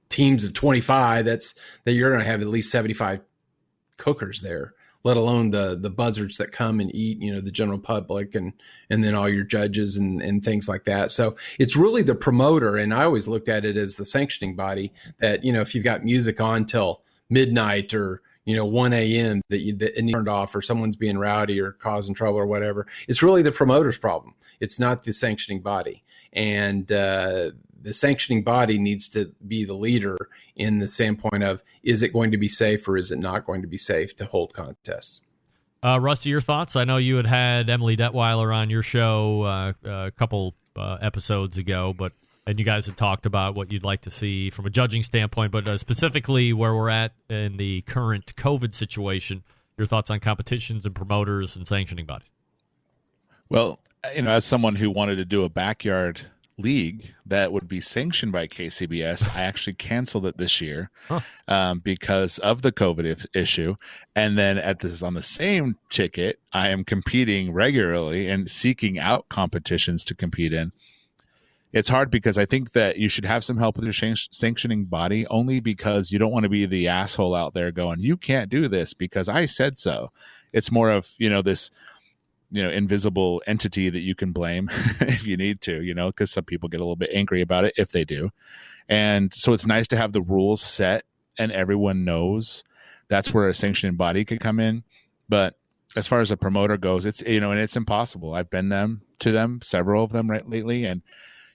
teams of 25, that you're going to have at least 75 cookers there, let alone the buzzards that come and eat, the general public and then all your judges and things like that. So it's really the promoter. And I always looked at it as the sanctioning body that, if you've got music on till midnight or, 1 a.m. that you turned off, or someone's being rowdy or causing trouble or whatever, it's really the promoter's problem. It's not the sanctioning body. And the sanctioning body needs to be the leader in the standpoint of, is it going to be safe or is it not going to be safe to hold contests? Rusty, your thoughts? I know you had Emily Detweiler on your show a couple episodes ago, and you guys had talked about what you'd like to see from a judging standpoint, but specifically where we're at in the current COVID situation, your thoughts on competitions and promoters and sanctioning bodies? Well, as someone who wanted to do a backyard league that would be sanctioned by KCBS, I actually canceled it this year because of the COVID issue. And then on the same ticket, I am competing regularly and seeking out competitions to compete in. It's hard because I think that you should have some help with your sanctioning body, only because you don't want to be the asshole out there going, you can't do this because I said so. It's more of, this invisible entity that you can blame if you need to, because some people get a little bit angry about it if they do. And so it's nice to have the rules set and everyone knows. That's where a sanctioning body could come in. But as far as a promoter goes, it's, and it's impossible. I've been to them, several of them lately. And,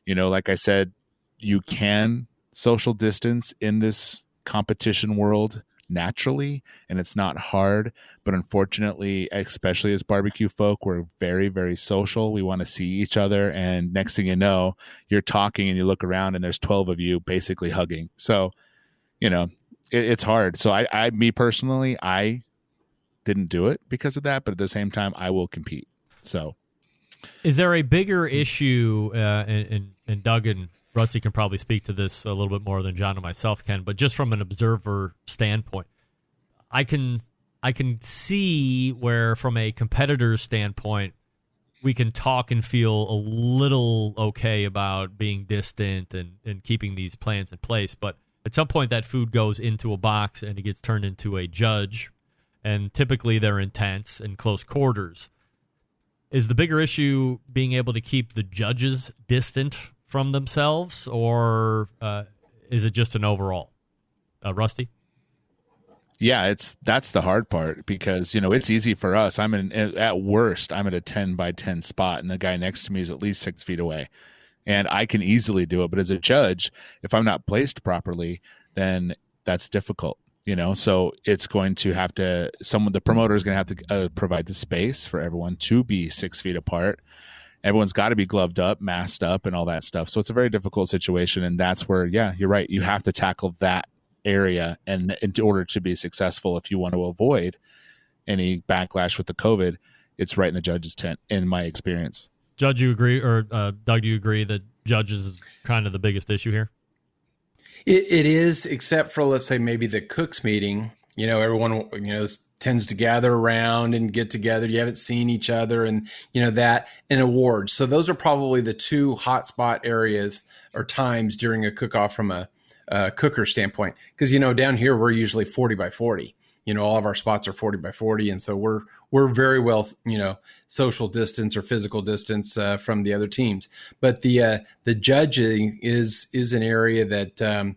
like I said, you can social distance in this competition world naturally, and it's not hard. But unfortunately, especially as barbecue folk, we're very, very social. We want to see each other. And next thing you know, you're talking and you look around and there's 12 of you basically hugging. So, it's hard. So me personally, I didn't do it because of that. But at the same time, I will compete. So is there a bigger issue, and Doug and Rusty can probably speak to this a little bit more than John and myself can, but just from an observer standpoint, I can see where, from a competitor's standpoint, we can talk and feel a little okay about being distant and keeping these plans in place. But at some point, that food goes into a box and it gets turned into a judge, and typically they're intense and close quarters. Is the bigger issue being able to keep the judges distant from themselves, or is it just an overall? Rusty? that's the hard part because, it's easy for us. At worst, I'm at a 10 by 10 spot and the guy next to me is at least 6 feet away and I can easily do it. But as a judge, if I'm not placed properly, then that's difficult, so it's going to have to, the promoter is going to have to provide the space for everyone to be 6 feet apart. Everyone's got to be gloved up, masked up and all that stuff. So it's a very difficult situation. And that's where, you're right. You have to tackle that area. And in order to be successful, if you want to avoid any backlash with the COVID, it's right in the judge's tent, in my experience. Judge, you agree, or Doug, do you agree that judges is kind of the biggest issue here? It is, except for, let's say, maybe the cooks meeting. Everyone, tends to gather around and get together. You haven't seen each other and, that, and awards. So those are probably the two hotspot areas or times during a cook-off from a cooker standpoint. Because, down here, we're usually 40 by 40. All of our spots are 40 by 40. And so we're very well, social distance or physical distance from the other teams. But the judging is an area that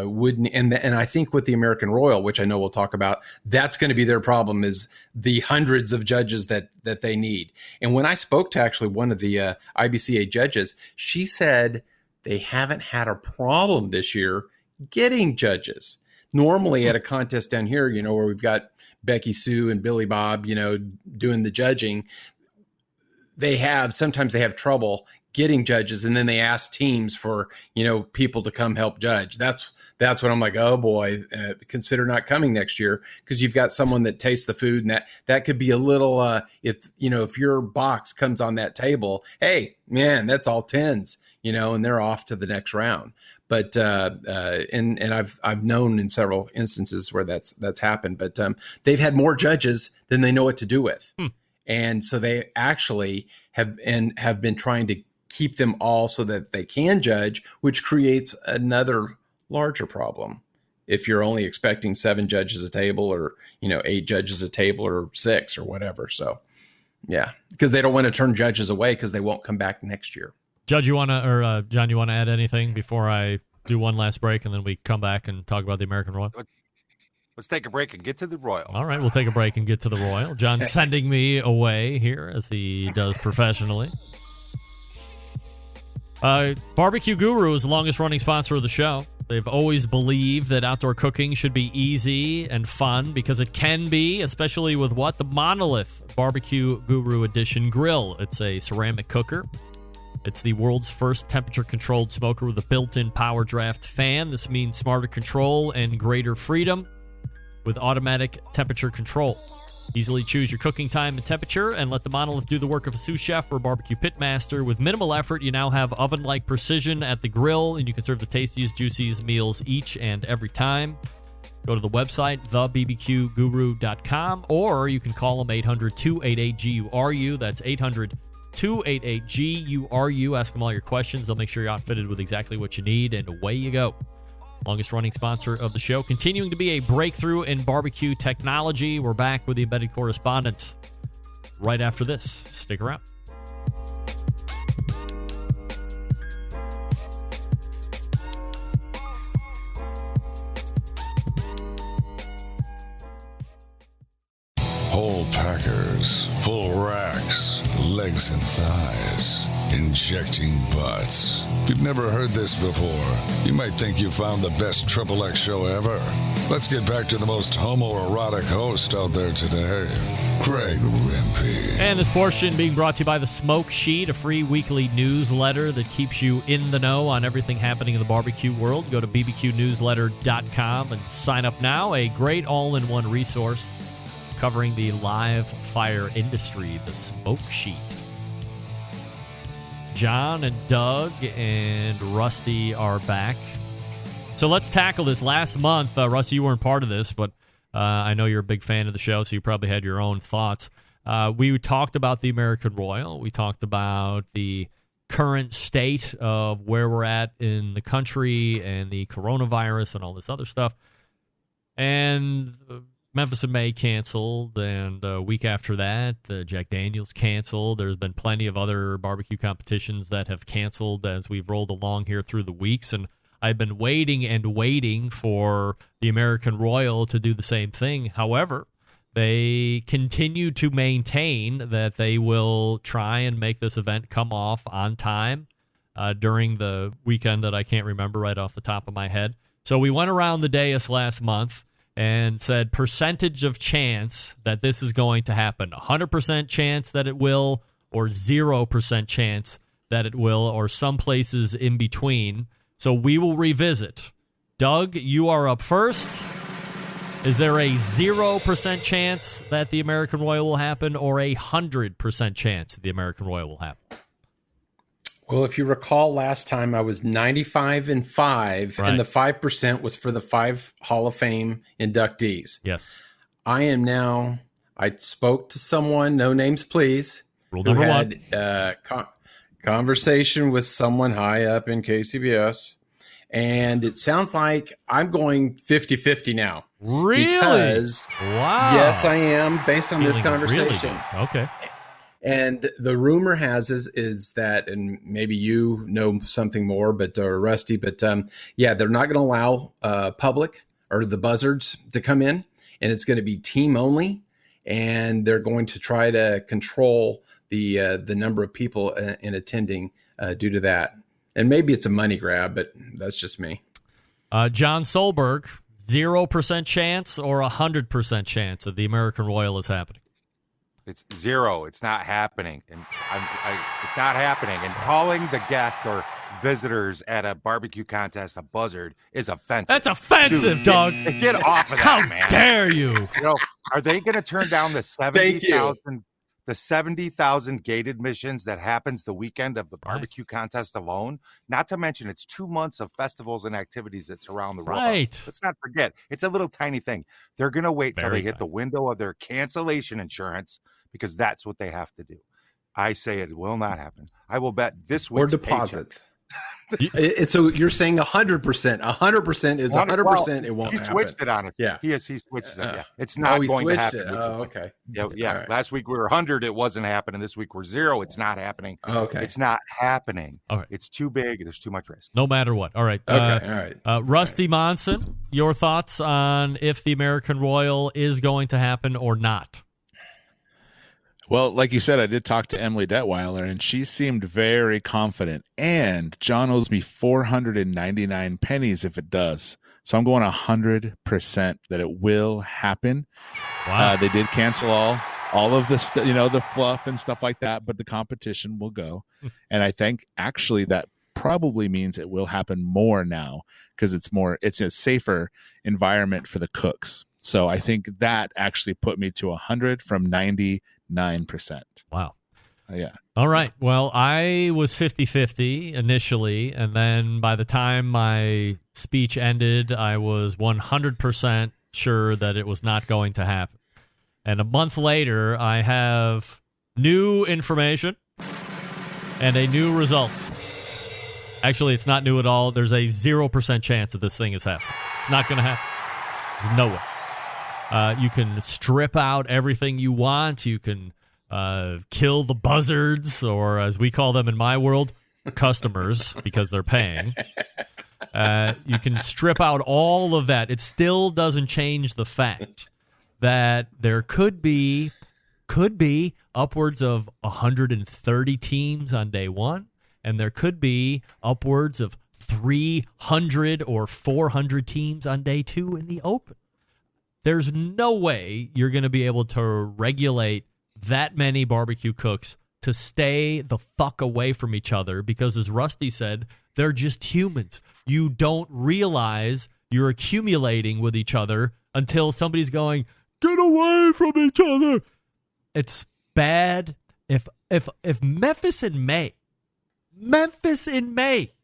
wouldn't, and I think with the American Royal, which I know we'll talk about, that's going to be their problem, is the hundreds of judges that they need. And when I spoke to actually one of the IBCA judges, she said they haven't had a problem this year getting judges. Normally at a contest down here, where we've got Becky Sue and Billy Bob, doing the judging, sometimes they have trouble getting judges, and then they ask teams for, people to come help judge. That's when I'm like, oh boy, consider not coming next year, because you've got someone that tastes the food, and that could be a little, if your box comes on that table, hey man, that's all 10s, and they're off to the next round. But and I've known in several instances where that's happened, but they've had more judges than they know what to do with, and so they actually have been trying to keep them all so that they can judge, which creates another larger problem. If you're only expecting 7 judges a table, or 8 judges a table, or 6 or whatever, so yeah, because they don't want to turn judges away because they won't come back next year. Judge, John, you want to add anything before I do one last break and then we come back and talk about the American Royal? Let's take a break and get to the Royal. All right, we'll take a break and get to the Royal. John's sending me away here, as he does professionally. BBQ Guru is the longest-running sponsor of the show. They've always believed that outdoor cooking should be easy and fun, because it can be, especially with the Monolith BBQ Guru Edition grill. It's a ceramic cooker. It's the world's first temperature-controlled smoker with a built-in power draft fan. This means smarter control and greater freedom with automatic temperature control. Easily choose your cooking time and temperature, and let the Monolith do the work of a sous chef or a barbecue pitmaster. With minimal effort, you now have oven-like precision at the grill, and you can serve the tastiest, juiciest meals each and every time. Go to the website, thebbqguru.com, or you can call them 800-288-GURU. That's 800-288-GURU. Ask them all your questions. They'll make sure you're outfitted with exactly what you need, and away you go. Longest-running sponsor of the show, continuing to be a breakthrough in barbecue technology. We're back with the Embedded Correspondents right after this. Stick around. Whole packers, full racks, legs and thighs, injecting butts. If you've never heard this before, you might think you found the best XXX show ever. Let's get back to the most homoerotic host out there today, Greg Rempe. And this portion being brought to you by The Smoke Sheet, a free weekly newsletter that keeps you in the know on everything happening in the barbecue world. Go to bbqnewsletter.com and sign up now. A great all-in-one resource covering the live fire industry, The Smoke Sheet. John and Doug and Rusty are back. So let's tackle this. Last month, Rusty, you weren't part of this, but I know you're a big fan of the show, so you probably had your own thoughts. We talked about the American Royal. We talked about the current state of where we're at in the country and the coronavirus and all this other stuff. And Memphis in May canceled, and a week after that, Jack Daniels canceled. There's been plenty of other barbecue competitions that have canceled as we've rolled along here through the weeks, and I've been waiting and waiting for the American Royal to do the same thing. However, they continue to maintain that they will try and make this event come off on time during the weekend that I can't remember right off the top of my head. So we went around the dais last month and said percentage of chance that this is going to happen. 100% chance that it will, or 0% chance that it will, or some places in between. So we will revisit. Doug, you are up first. Is there a 0% chance that the American Royal will happen, or a 100% chance that the American Royal will happen? Well, if you recall last time, I was 95-5, Right. and the 5% was for the 5 Hall of Fame inductees. Yes. I am now, I spoke to someone, no names please, Rule who number had conversation with someone high up in KCBS, and it sounds like I'm going 50-50 now. Really? Because, wow. yes, I am, based on this Feeling really conversation. good. Okay. And the rumor has is that, and maybe you know something more, but or Rusty, but yeah, they're not going to allow public or the buzzards to come in, and it's going to be team only, and they're going to try to control the number of people in attending due to that. And maybe it's a money grab, but that's just me. Jon Solberg, 0% chance or 100% chance that the American Royal is happening? It's 0. It's not happening. And it's not happening. And calling the guests or visitors at a barbecue contest a buzzard is offensive. That's offensive, Dude, Doug. Get off of that, How man. dare you? You know, are they going to turn down the 70,000 gate admissions that happens the weekend of the barbecue contest alone? Not to mention it's 2 months of festivals and activities that surround the world. Right. Let's not forget, it's a little tiny thing. They're going to wait till Very they hit the window of their cancellation insurance, because that's what they have to do. I say it will not happen. I will bet this week's Or deposits. So you're saying 100%. 100% is 100%. Well, It won't he happen. switched it on us. Yeah. He switched it. Yeah. It's not he going to switched happen. it. Oh, okay. Yeah. All right. Last week we were 100. It wasn't happening. This week we're 0. It's not happening. Oh, okay. It's not happening. All right. It's too big. There's too much risk. No matter what. All right. Okay. All right. Rusty Monson, your thoughts on if the American Royal is going to happen or not? Well, like you said, I did talk to Emily Detweiler, and she seemed very confident. And John owes me 499 pennies if it does. So I'm going 100% that it will happen. Wow. They did cancel all of the the fluff and stuff like that, but the competition will go. And I think actually that probably means it will happen more now because it's a safer environment for the cooks. So I think that actually put me to 100 from 99%. Wow. Yeah. All right. Well, I was 50-50 initially, and then by the time my speech ended, I was 100% sure that it was not going to happen. And a month later, I have new information and a new result. Actually, it's not new at all. There's a 0% chance that this thing is happening. It's not going to happen. There's no way. You can strip out everything you want. You can kill the buzzards, or as we call them in my world, customers, because they're paying. You can strip out all of that. It still doesn't change the fact that there could be upwards of 130 teams on day one, and there could be upwards of 300 or 400 teams on day two in the open. There's no way you're going to be able to regulate that many barbecue cooks to stay the fuck away from each other because, as Rusty said, they're just humans. You don't realize you're accumulating with each other until somebody's going, get away from each other. It's bad. If Memphis in May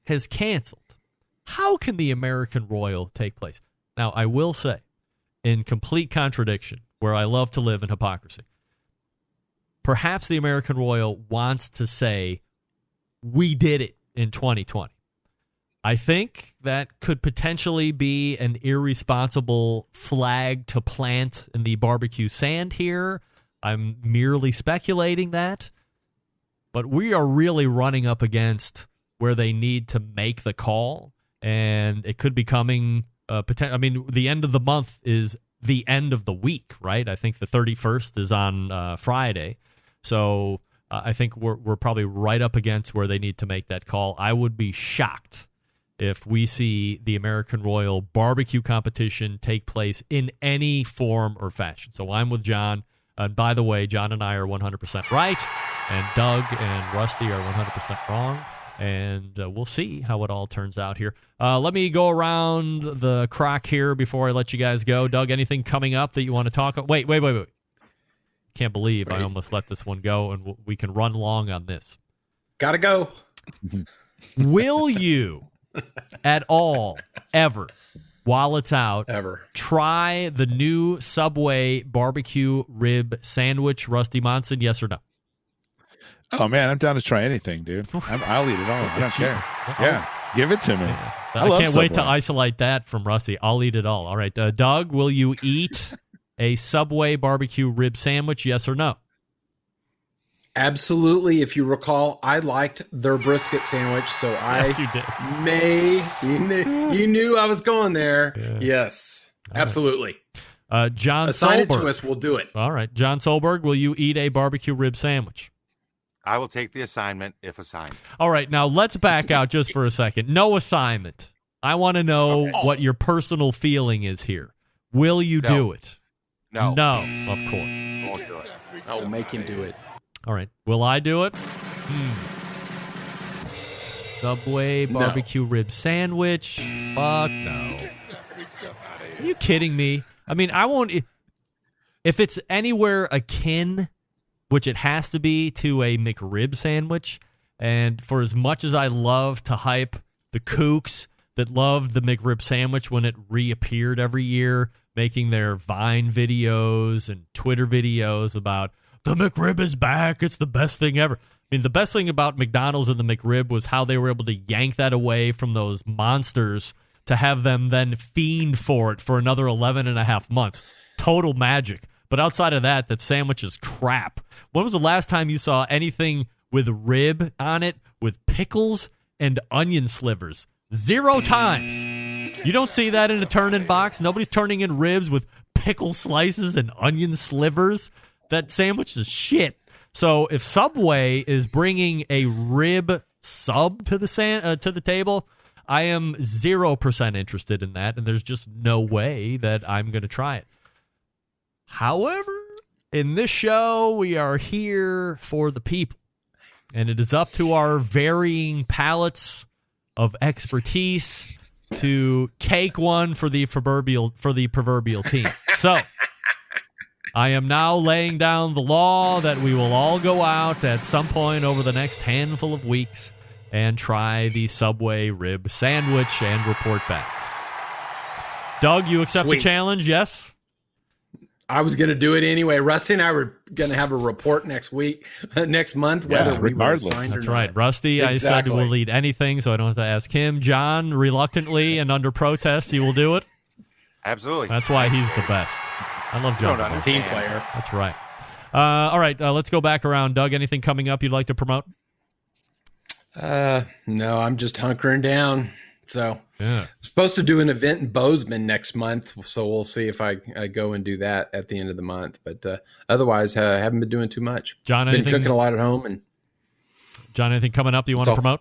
has canceled, how can the American Royal take place? Now, I will say, in complete contradiction, where I love to live in hypocrisy, perhaps the American Royal wants to say, we did it in 2020. I think that could potentially be an irresponsible flag to plant in the barbecue sand here. I'm merely speculating that. But we are really running up against where they need to make the call. and it could be coming. I mean, the end of the month is the end of the week, right? I think the 31st is on Friday, so I think we're probably right up against where they need to make that call. I would be shocked if we see the American Royal barbecue competition take place in any form or fashion. So I'm with John. And by the way, John and I are 100% right, and Doug and Rusty are 100% wrong. And we'll see how it all turns out here. Let me go around the crock here before I let you guys go. Doug, anything coming up that you want to talk about? Wait. Can't believe I almost let this one go, and we can run long on this. Gotta go. Will you at all, ever, while it's out, try the new Subway barbecue rib sandwich, Rusty Monson? Yes or no? Oh, man, I'm down to try anything, dude. I'll eat it all. I don't care. Yeah, give it to me. Yeah. I can't wait to isolate that from Rusty. I'll eat it all. All right, Doug, will you eat a Subway barbecue rib sandwich? Yes or no? Absolutely. If you recall, I liked their brisket sandwich, so yes, you did. You knew I was going there. Yeah. Yes, absolutely. Jon Assign Solberg. it to us. We'll do it. All right, Jon Solberg, will you eat a barbecue rib sandwich? I will take the assignment if assigned. All right, now let's back out just for a second. No assignment. I want to know what your personal feeling is here. Will you do it? No. No, of course. Won't do it. I'll make him do it. All right. Will I do it? Subway barbecue rib sandwich? Fuck no. Are you kidding me? I mean, I won't. If it's anywhere akin, which it has to be, to a McRib sandwich, and for as much as I love to hype the kooks that loved the McRib sandwich when it reappeared every year, making their Vine videos and Twitter videos about the McRib is back, it's the best thing ever. I mean, the best thing about McDonald's and the McRib was how they were able to yank that away from those monsters to have them then fiend for it for another 11 and a half months. Total magic. But outside of that, that sandwich is crap. When was the last time you saw anything with rib on it with pickles and onion slivers? 0 times. You don't see that in a turn-in box. Nobody's turning in ribs with pickle slices and onion slivers. That sandwich is shit. So if Subway is bringing a rib sub to the table, I am 0% interested in that, and there's just no way that I'm going to try it. However, in this show, we are here for the people, and it is up to our varying palettes of expertise to take one for the proverbial team. So I am now laying down the law that we will all go out at some point over the next handful of weeks and try the Subway rib sandwich and report back. Doug, you accept the challenge, yes? I was going to do it anyway. Rusty and I were going to have a report next month, whether we were assigned or not. That's right. Rusty, exactly. I said we'll eat anything, so I don't have to ask him. John, reluctantly and under protest, he will do it. Absolutely. That's why he's the best. I love John. Team player. That's right. All right, let's go back around. Doug, anything coming up you'd like to promote? No, I'm just hunkering down. So yeah. I'm supposed to do an event in Bozeman next month, so we'll see if I go and do that at the end of the month. But otherwise, I haven't been doing too much. John, been cooking a lot at home. And John, anything coming up that you want to promote?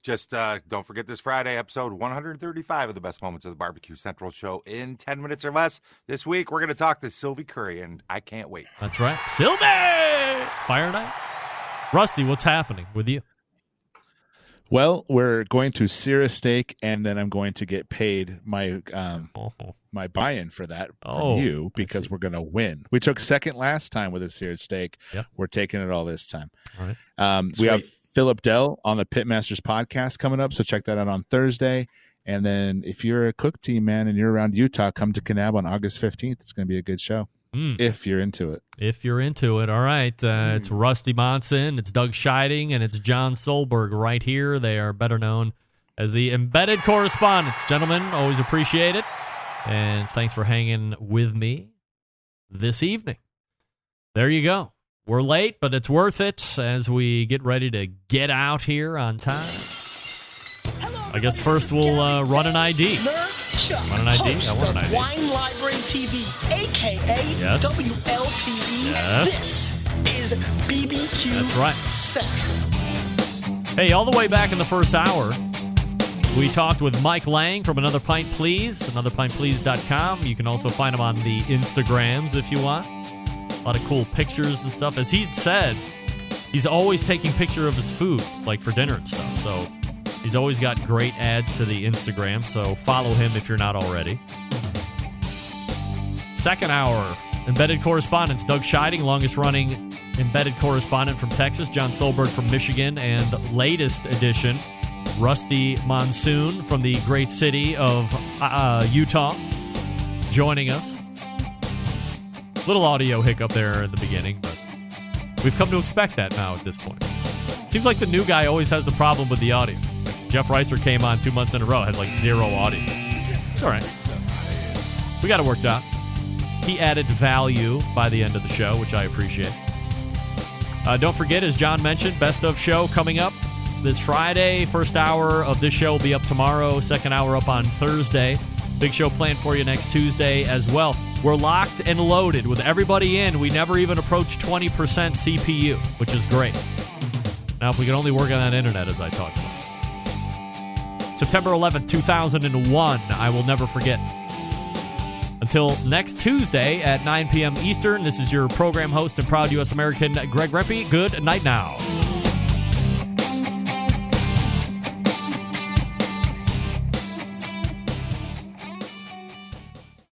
Just don't forget this Friday, episode 135 of the Best Moments of the Barbecue Central show in 10 minutes or less. This week, we're going to talk to Sylvie Curry, and I can't wait. That's right. Sylvie! Fire night. Rusty, what's happening with you? Well, we're going to sear a steak, and then I'm going to get paid my my buy-in for that from you because we're going to win. We took second last time with a seared steak. Yep. We're taking it all this time. All right. We have Philip Dell on the Pitmasters podcast coming up, so check that out on Thursday. And then if you're a cook team, man, and you're around Utah, come to Kanab on August 15th. It's going to be a good show. If you're into it. If you're into it. All right. It's Rusty Monson, it's Doug Scheiding, and it's Jon Solberg right here. They are better known as the Embedded Correspondents. Gentlemen, always appreciate it. And thanks for hanging with me this evening. There you go. We're late, but it's worth it as we get ready to get out here on time. I guess first we'll run an ID. Run an ID? Host I want an of ID. Wine Library TV, a.k.a. Yes. WLTV. Yes. This is BBQ That's right. Central. Hey, all the way back in the first hour, we talked with Mike Lang from Another Pint Please, anotherpintplease.com. You can also find him on the Instagrams if you want. A lot of cool pictures and stuff. As he said, he's always taking picture of his food, like for dinner and stuff. So he's always got great ads to the Instagram, so follow him if you're not already. Second hour, Embedded Correspondents. Doug Scheiding, longest-running Embedded Correspondent from Texas. Jon Solberg from Michigan. And latest edition, Rusty Monsoon from the great city of Utah, joining us. Little audio hiccup there at the beginning, but we've come to expect that now at this point. Seems like the new guy always has the problem with the audio. Jeff Reiser came on 2 months in a row, had like zero audio. It's all right. We got it worked out. He added value by the end of the show, which I appreciate. Don't forget, as John mentioned, Best of Show coming up this Friday. First hour of this show will be up tomorrow. Second hour up on Thursday. Big show planned for you next Tuesday as well. We're locked and loaded with everybody in. We never even approached 20% CPU, which is great. Now, if we can only work on that internet, as I talked about. September 11th, 2001. I will never forget. Until next Tuesday at 9 p.m. Eastern, this is your program host and proud U.S. American, Greg Rempe. Good night now.